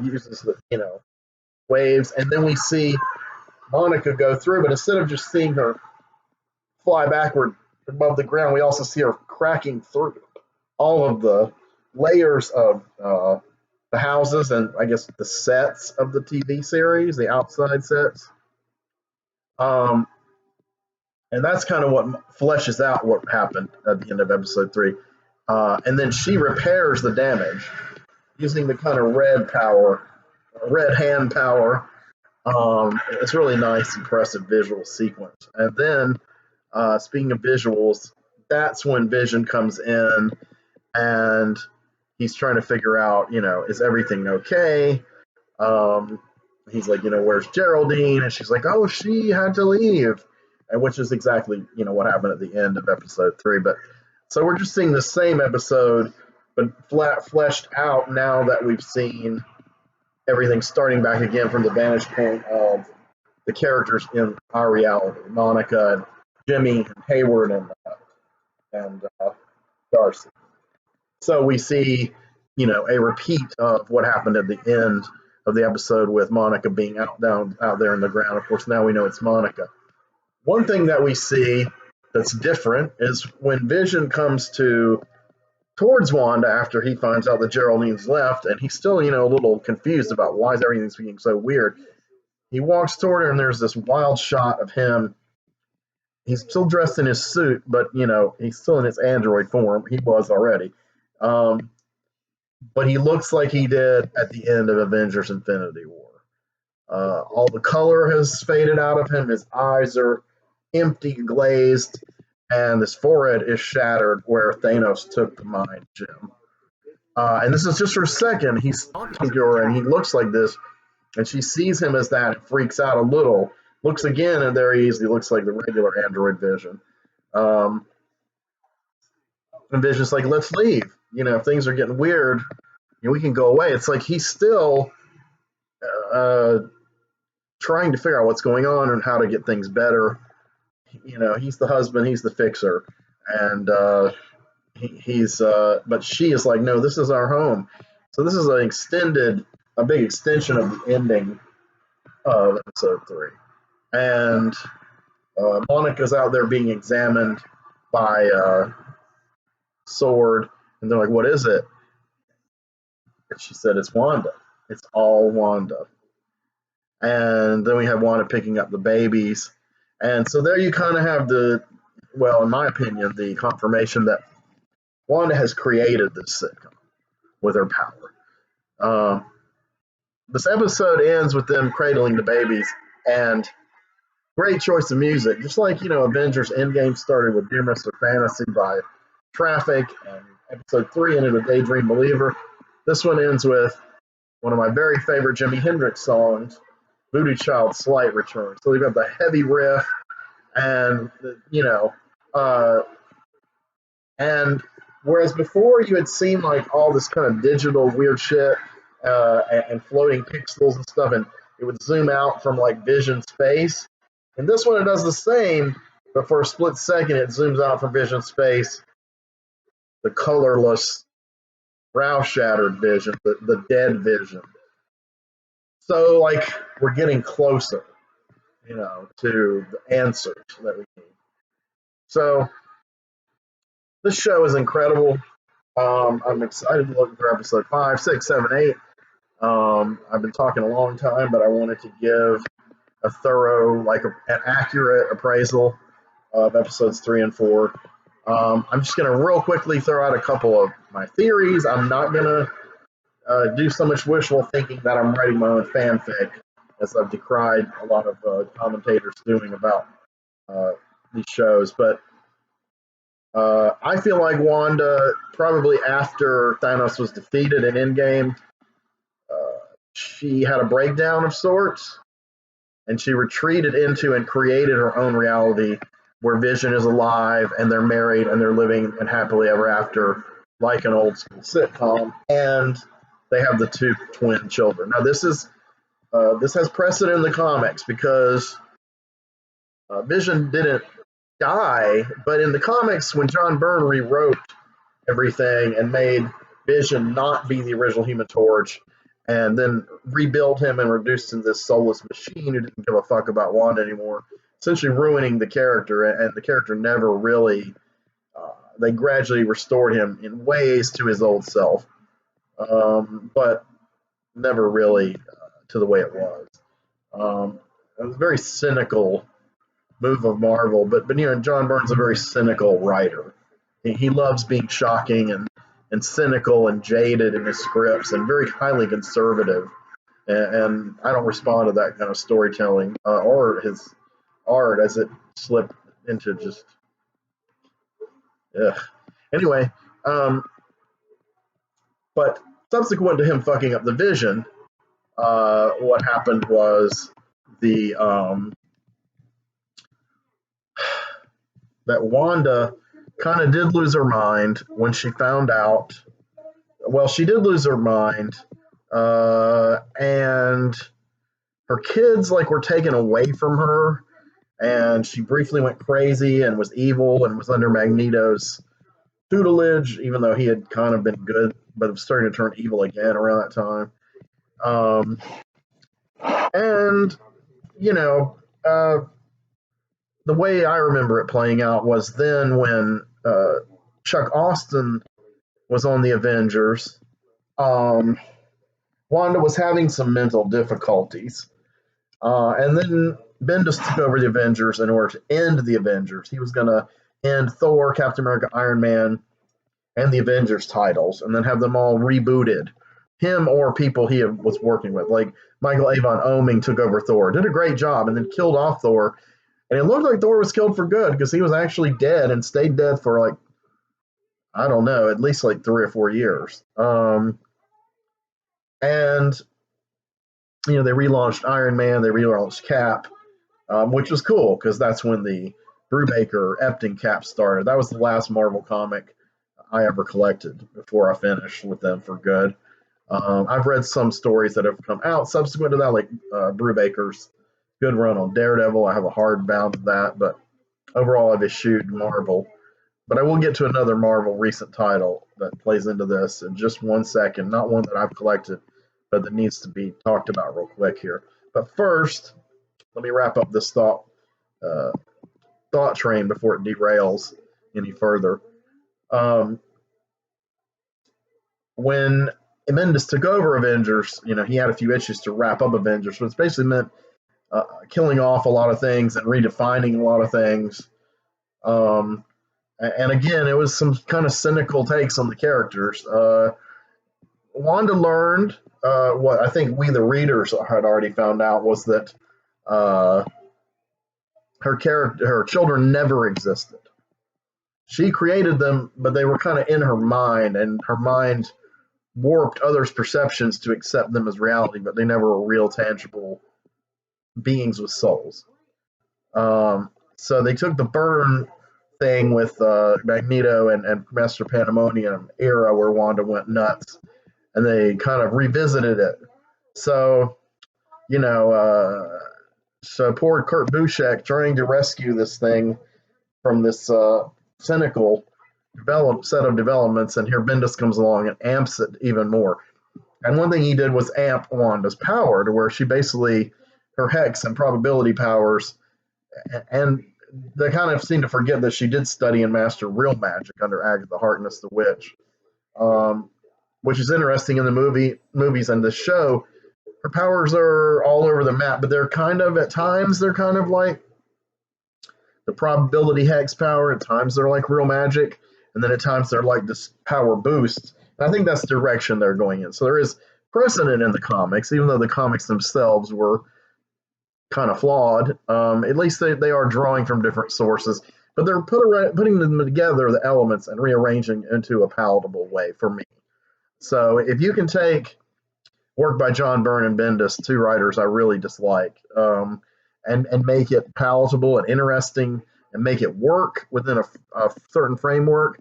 uses the waves. And then we see Monica go through, but instead of just seeing her fly backward above the ground, we also see her cracking through all of the layers of the houses, and I guess the sets of the TV series, the outside sets. And that's kind of what fleshes out what happened at the end of episode 3. And then she repairs the damage using the kind of red hand power. It's really nice, impressive visual sequence. And then, speaking of visuals, that's when Vision comes in, and he's trying to figure out, is everything okay? he's like, where's Geraldine? And she's like, oh, she had to leave, and which is exactly what happened at the end of episode 3. But so we're just seeing the same episode, but fleshed out now that we've seen everything starting back again from the vantage point of the characters in our reality, Monica and Jimmy and Hayward and Darcy. So we see, a repeat of what happened at the end of the episode with Monica being out there in the ground. Of course, now we know it's Monica. One thing that we see that's different is when Vision comes towards Wanda after he finds out that Geraldine's left, and he's still, a little confused about why is everything being so weird. He walks toward her, and there's this wild shot of him. He's still dressed in his suit, but he's still in his android form. He was already. But he looks like he did at the end of Avengers Infinity War. All the color has faded out of him. His eyes are empty, glazed, and his forehead is shattered where Thanos took the mind gem. And this is just for a second. He's talking to her, and he looks like this, and she sees him as that and freaks out a little. Looks again, and there he is. He looks like the regular android Vision. And Vision's like, let's leave. If things are getting weird, we can go away. It's like he's still trying to figure out what's going on and how to get things better. He's the husband, he's the fixer, and but she is like, no, this is our home. So this is a big extension of the ending of episode 3. And Monica's out there being examined by Sword, and they're like, what is it? And she said, it's Wanda. It's all Wanda. And then we have Wanda picking up the babies. And so there you kind of have in my opinion, the confirmation that Wanda has created this sitcom with her power. This episode ends with them cradling the babies, and great choice of music. Just like, Avengers Endgame started with Dear Mr. Fantasy by Traffic, and episode 3 ended with Daydream Believer. This one ends with one of my very favorite Jimi Hendrix songs, Voodoo Child Slight Return. So we've got the heavy riff, and and whereas before you had seen like all this kind of digital weird shit and floating pixels and stuff, and it would zoom out from like Vision's face. And this one it does the same, but for a split second it zooms out from Vision's face, the colorless, brow shattered Vision, the dead Vision. So like we're getting closer, to the answers that we need. So this show is incredible. I'm excited to look for episode 5, 6, 7, 8. I've been talking a long time, but I wanted to give a thorough, an accurate appraisal of episodes 3 and 4. I'm just going to real quickly throw out a couple of my theories. I'm not going to do so much wishful thinking that I'm writing my own fanfic, as I've decried a lot of commentators doing about these shows. But I feel like Wanda, probably after Thanos was defeated in Endgame, she had a breakdown of sorts, and she retreated into and created her own reality where Vision is alive and they're married and they're living and happily ever after like an old school sitcom, and they have the 2 twin children. Now this has precedent in the comics because Vision didn't die, but in the comics, when John Byrne rewrote everything and made Vision not be the original Human Torch, and then rebuilt him and reduced him to this soulless machine who didn't give a fuck about Wanda anymore, essentially ruining the character, and the character never really, they gradually restored him in ways to his old self, but never really to the way it was. It was a very cynical move of Marvel, but John Byrne's a very cynical writer. He loves being shocking and cynical and jaded in his scripts and very highly conservative. And I don't respond to that kind of storytelling or his art as it slipped into just. Ugh. Anyway, but subsequent to him fucking up the Vision, what happened was the that Wanda kind of did lose her mind when she found out. Well, she did lose her mind, and her kids like were taken away from her, and she briefly went crazy and was evil and was under Magneto's tutelage, even though he had kind of been good, but was starting to turn evil again around that time. Um, and you know, the way I remember it playing out was then when Chuck Austin was on the Avengers. Um, Wanda was having some mental difficulties, and then Bendis took over the Avengers in order to end the Avengers. He was going to end Thor, Captain America, Iron Man, and the Avengers titles, and then have them all rebooted. Him or people he was working with, like Michael Avon Oeming took over Thor, did a great job, and then killed off Thor. And it looked like Thor was killed for good because he was actually dead and stayed dead for like, I don't know, at least like 3 or 4 years. And they relaunched Iron Man, they relaunched Cap, which was cool because that's when the Brubaker Epting Cap started. That was the last Marvel comic I ever collected before I finished with them for good. I've read some stories that have come out subsequent to that, like Brubaker's good run on Daredevil. I have a hardbound of that, but overall I've eschewed Marvel. But I will get to another Marvel recent title that plays into this in just 1 second. Not one that I've collected, but that needs to be talked about real quick here. But first, let me wrap up this uh, thought train before it derails any further. When Bendis took over Avengers, he had a few issues to wrap up Avengers, which basically meant killing off a lot of things and redefining a lot of things. And again, it was some kind of cynical takes on the characters. Wanda learned what I think we, the readers, had already found out was that uh, her children never existed. She created them, but they were kind of in her mind, and her mind warped others' perceptions to accept them as reality, but they never were real, tangible beings with souls. So they took the burn thing with Magneto and Master Pandemonium era where Wanda went nuts, and they kind of revisited it. So, you know, so poor Kurt Busiek trying to rescue this thing from this cynical set of developments, and here Bendis comes along and amps it even more. And one thing he did was amp Wanda's power to where she basically, her hex and probability powers, and they kind of seem to forget that she did study and master real magic under Agatha Harkness the Witch, um, which is interesting in the movies and the show. Her powers are all over the map, but they're kind of, at times, they're kind of like the probability hex power. At times, they're like real magic. And then at times, they're like this power boost. And I think that's the direction they're going in. So there is precedent in the comics, even though the comics themselves were kind of flawed. At least they are drawing from different sources, but they're putting them together, the elements, and rearranging into a palatable way for me. So if you can take work by John Byrne and Bendis, two writers I really dislike, and make it palatable and interesting and make it work within a certain framework,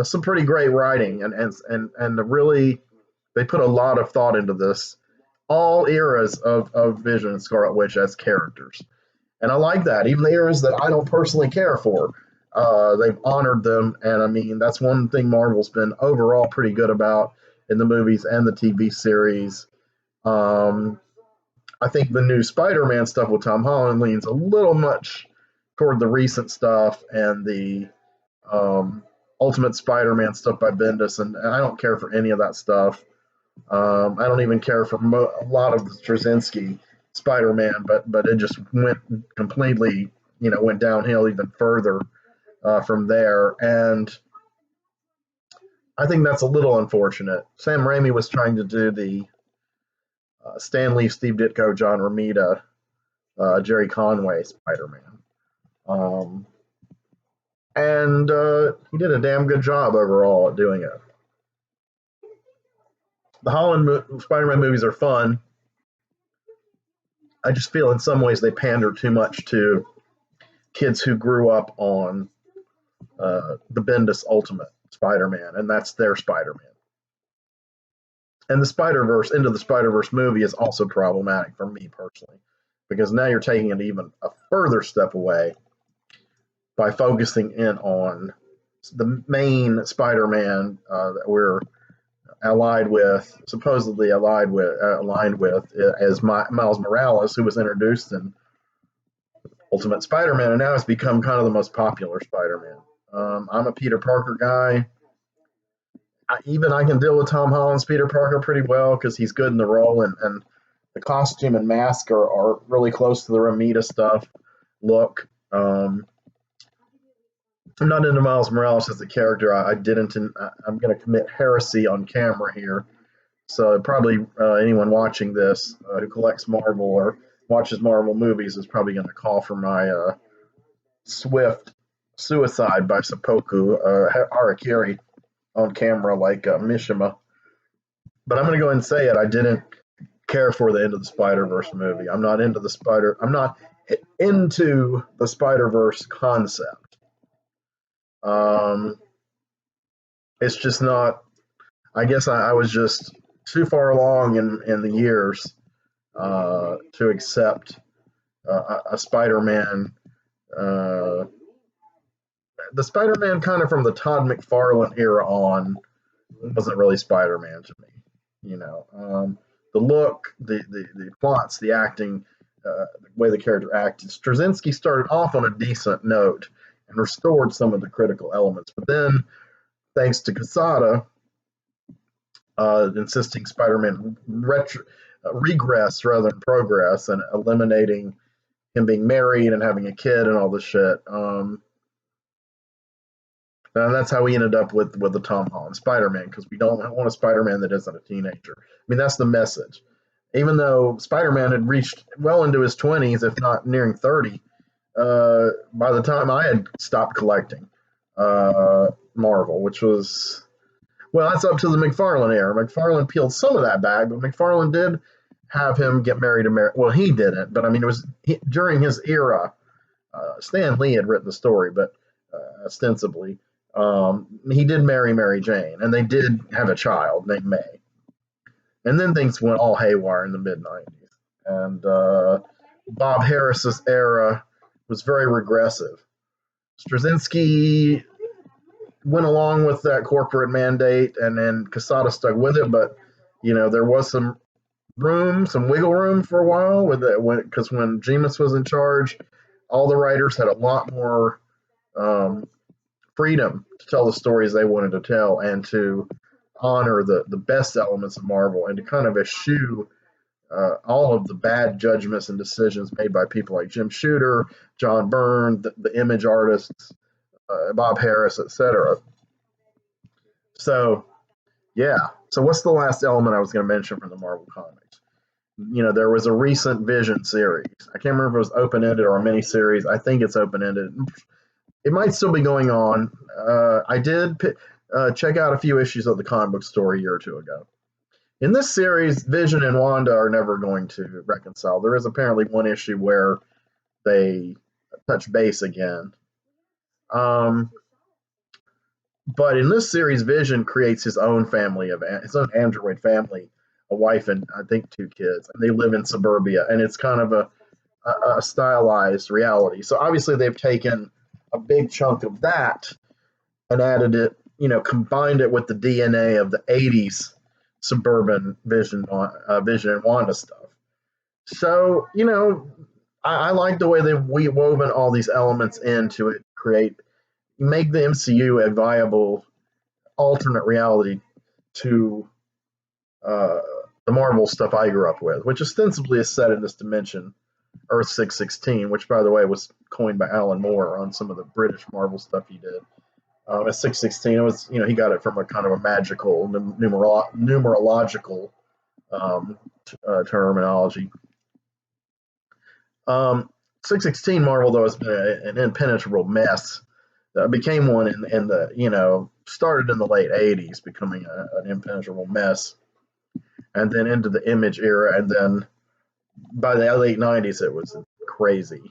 some pretty great writing, and really they put a lot of thought into this. All eras of Vision and Scarlet Witch as characters. And I like that. Even the eras that I don't personally care for, they've honored them. And I mean, that's one thing Marvel's been overall pretty good about in the movies and the TV series. Um, I think the new Spider-Man stuff with Tom Holland leans a little much toward the recent stuff and the Ultimate Spider-Man stuff by Bendis, and I don't care for any of that stuff. I don't even care for a lot of the Straczynski Spider-Man, but it just went completely, went downhill even further from there, and I think that's a little unfortunate. Sam Raimi was trying to do the Stan Lee, Steve Ditko, John Romita, Jerry Conway Spider-Man, um, and he did a damn good job overall at doing it. The Holland Spider-Man movies are fun. I just feel in some ways they pander too much to kids who grew up on the Bendis Ultimate Spider-Man, and that's their Spider-Man. And the Spider-Verse, Into the Spider-Verse movie is also problematic for me personally, because now you're taking it even a further step away by focusing in on the main Spider-Man that we're supposedly aligned with, as Miles Morales, who was introduced in Ultimate Spider-Man, and now has become kind of the most popular Spider-Man. I'm a Peter Parker guy. I can deal with Tom Holland's Peter Parker pretty well because he's good in the role, and the costume and mask are really close to the Ramita stuff look. I'm not into Miles Morales as a character. I'm going to commit heresy on camera here. So probably anyone watching this who collects Marvel or watches Marvel movies is probably going to call for my swift suicide by seppuku harakiri on camera like Mishima. But I'm going to go ahead and say it. I didn't care for the End of the Spider-Verse movie. I'm not into the Spider-Verse concept. It's just not. I guess I was just too far along in the years to accept a Spider-Man. The Spider-Man kind of from the Todd McFarlane era on wasn't really Spider-Man to me. The look, the plots, the acting, the way the character acted. Straczynski started off on a decent note and restored some of the critical elements, but then, thanks to Quesada, insisting Spider-Man regress rather than progress, and eliminating him being married and having a kid and all this shit. And that's how we ended up with the Tom Holland Spider-Man, because we don't want a Spider-Man that isn't a teenager. I mean, that's the message. Even though Spider-Man had reached well into his 20s, if not nearing 30, by the time I had stopped collecting Marvel, which was, well, that's up to the McFarlane era. McFarlane peeled some of that back, but McFarlane did have him get married to Mary. Well, he didn't, but I mean, it was during his era. Stan Lee had written the story, but ostensibly, he did marry Mary Jane, and they did have a child named May. And then things went all haywire in the mid 90s. And Bob Harris's era was very regressive. Straczynski went along with that corporate mandate, and then Quesada stuck with it, but there was some wiggle room for a while with it, because when Jemas was in charge, all the writers had a lot more freedom to tell the stories they wanted to tell and to honor the best elements of Marvel, and to kind of eschew all of the bad judgments and decisions made by people like Jim Shooter, John Byrne, the image artists, Bob Harris, etc. So, yeah. So what's the last element I was going to mention from the Marvel comics? There was a recent Vision series. I can't remember if it was open-ended or a mini-series. I think it's open-ended. It might still be going on. I did check out a few issues of the comic book store a year or two ago. In this series, Vision and Wanda are never going to reconcile. There is apparently one issue where they touch base again. But in this series, Vision creates his own android family, a wife and I think 2 kids, and they live in suburbia, and it's kind of a stylized reality. So obviously they've taken a big chunk of that and added it, combined it with the DNA of the 80s suburban Vision and Wanda stuff. So, I like the way they've woven all these elements into it, make the MCU a viable alternate reality to the Marvel stuff I grew up with, which ostensibly is set in this dimension, Earth 616, which, by the way, was coined by Alan Moore on some of the British Marvel stuff he did. At 616, it was, he got it from a kind of a magical, numerological terminology. 616 Marvel, though, has been an impenetrable mess. Became one in the, started in the late 80s, becoming an impenetrable mess. And then into the Image era, and then by the late 90s, it was crazy.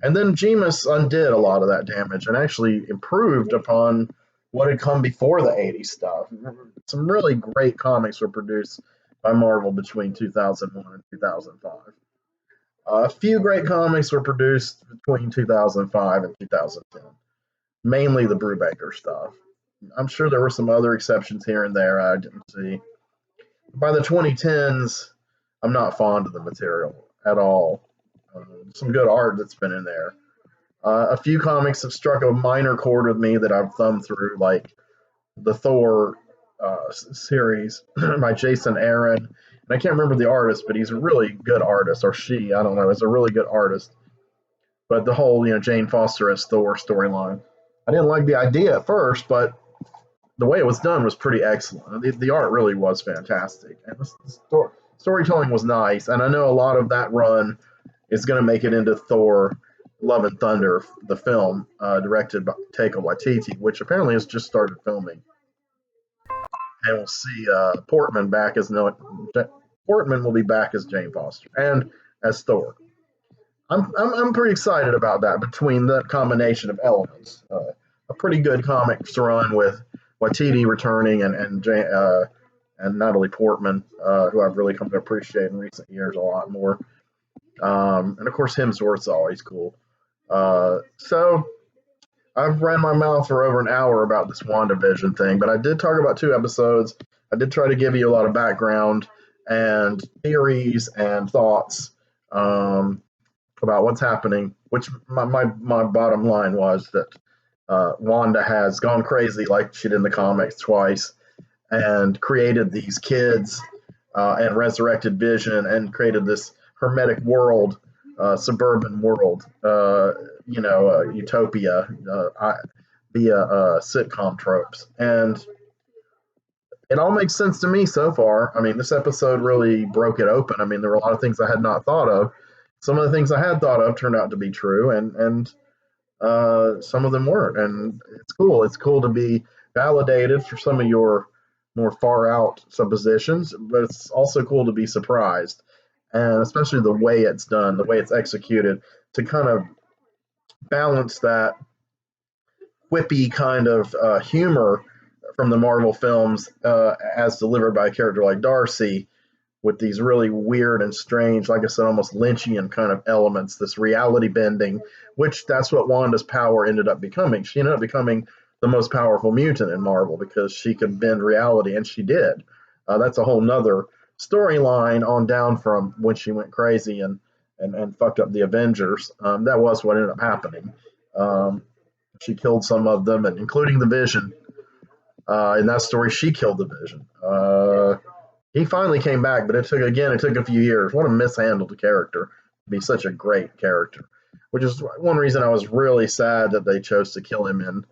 And then Jemas undid a lot of that damage and actually improved upon what had come before the 80s stuff. Some really great comics were produced by Marvel between 2001 and 2005. A few great comics were produced between 2005 and 2010, mainly the Brubaker stuff. I'm sure there were some other exceptions here and there I didn't see. By the 2010s, I'm not fond of the material at all. Some good art that's been in there. A few comics have struck a minor chord with me that I've thumbed through, like the Thor series by Jason Aaron. And I can't remember the artist, but he's a really good artist, or she, I don't know, is a really good artist. But the whole, Jane Foster as Thor storyline, I didn't like the idea at first, but the way it was done was pretty excellent. The art really was fantastic, and the storytelling was nice. And I know a lot of that run is going to make it into Thor: Love and Thunder, the film directed by Taika Waititi, which apparently has just started filming. And we'll see Portman back as Portman will be back as Jane Foster and as Thor. I'm pretty excited about that. Between that combination of elements, a pretty good comics run with Waititi returning and Natalie Portman, who I've really come to appreciate in recent years a lot more. And of course, Hemsworth's always cool. So I've ran my mouth for over an hour about this WandaVision thing, but I did talk about 2 episodes. I did try to give you a lot of background and theories and thoughts about what's happening, which my bottom line was that Wanda has gone crazy like she did in the comics twice and created these kids and resurrected Vision and created this hermetic world, suburban world, utopia via sitcom tropes. And it all makes sense to me so far. I mean, this episode really broke it open. I mean, there were a lot of things I had not thought of. Some of the things I had thought of turned out to be true, and some of them weren't. And it's cool. It's cool to be validated for some of your more far out suppositions, but it's also cool to be surprised, and especially the way it's done, the way it's executed, to kind of balance that whippy kind of humor from the Marvel films as delivered by a character like Darcy, with these really weird and strange, like I said, almost Lynchian kind of elements, this reality bending, which that's what Wanda's power ended up becoming. She ended up becoming the most powerful mutant in Marvel because she could bend reality, and she did. That's a whole nother storyline on down from when she went crazy and fucked up the Avengers. That was what ended up happening. She killed some of them, and including the Vision. In that story, she killed the Vision. He finally came back, but it took a few years. What a mishandled character to be such a great character, which is one reason I was really sad that they chose to kill him in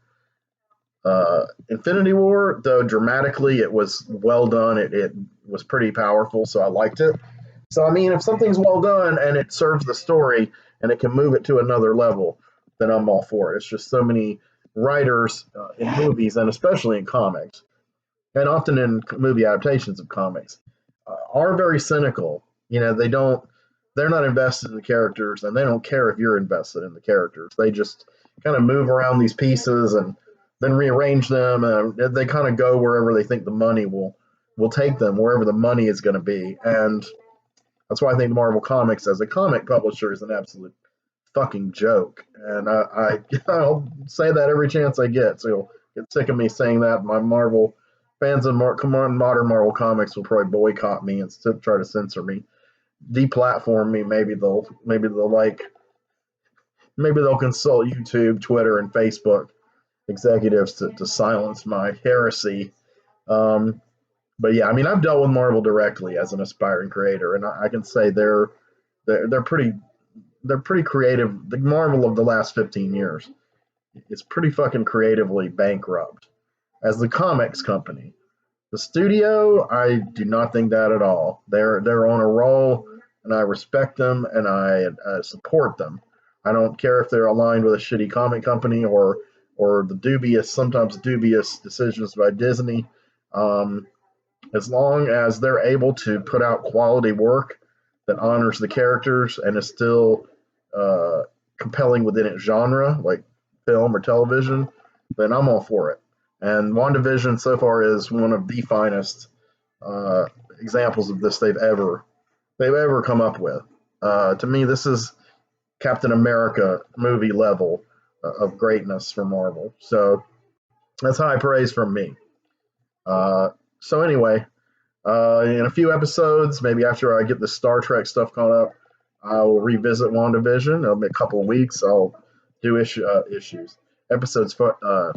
Infinity War. Though dramatically, it was well done. It was pretty powerful, so I liked it. So I mean, if something's well done and it serves the story and it can move it to another level, then I'm all for it. It's just so many writers in movies and especially in comics, and often in movie adaptations of comics, are very cynical. They're not invested in the characters, and they don't care if you're invested in the characters. They just kind of move around these pieces and then rearrange them, and they kind of go wherever they think the money will take them, wherever the money is going to be. And that's why I think Marvel Comics as a comic publisher is an absolute fucking joke. And I'll say that every chance I get. So you'll get sick of me saying that. My Marvel fans of modern Marvel Comics will probably boycott me and try to censor me, deplatform me. Maybe they'll consult YouTube, Twitter, and Facebook executives to silence my heresy. But yeah, I mean, I've dealt with Marvel directly as an aspiring creator, and I can say they're pretty creative. The Marvel of the last 15 years is pretty fucking creatively bankrupt as the comics company. The studio, I do not think that at all. They're on a roll, and I respect them and I support them. I don't care if they're aligned with a shitty comic company or the sometimes dubious decisions by Disney. As long as they're able to put out quality work that honors the characters and is still compelling within its genre, like film or television, then I'm all for it. And WandaVision so far is one of the finest uh, examples of this they've ever come up with. To me, this is Captain America movie level of greatness for Marvel. So that's high praise from me. Uh, so anyway, in a few episodes, maybe after I get the Star Trek stuff caught up, I'll revisit WandaVision. It'll be a couple of weeks. I'll do issues, episodes 5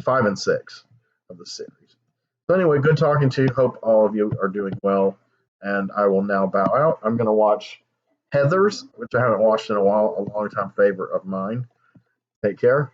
and 6 of the series. So anyway, good talking to you. Hope all of you are doing well. And I will now bow out. I'm going to watch Heathers, which I haven't watched in a while, a longtime favorite of mine. Take care.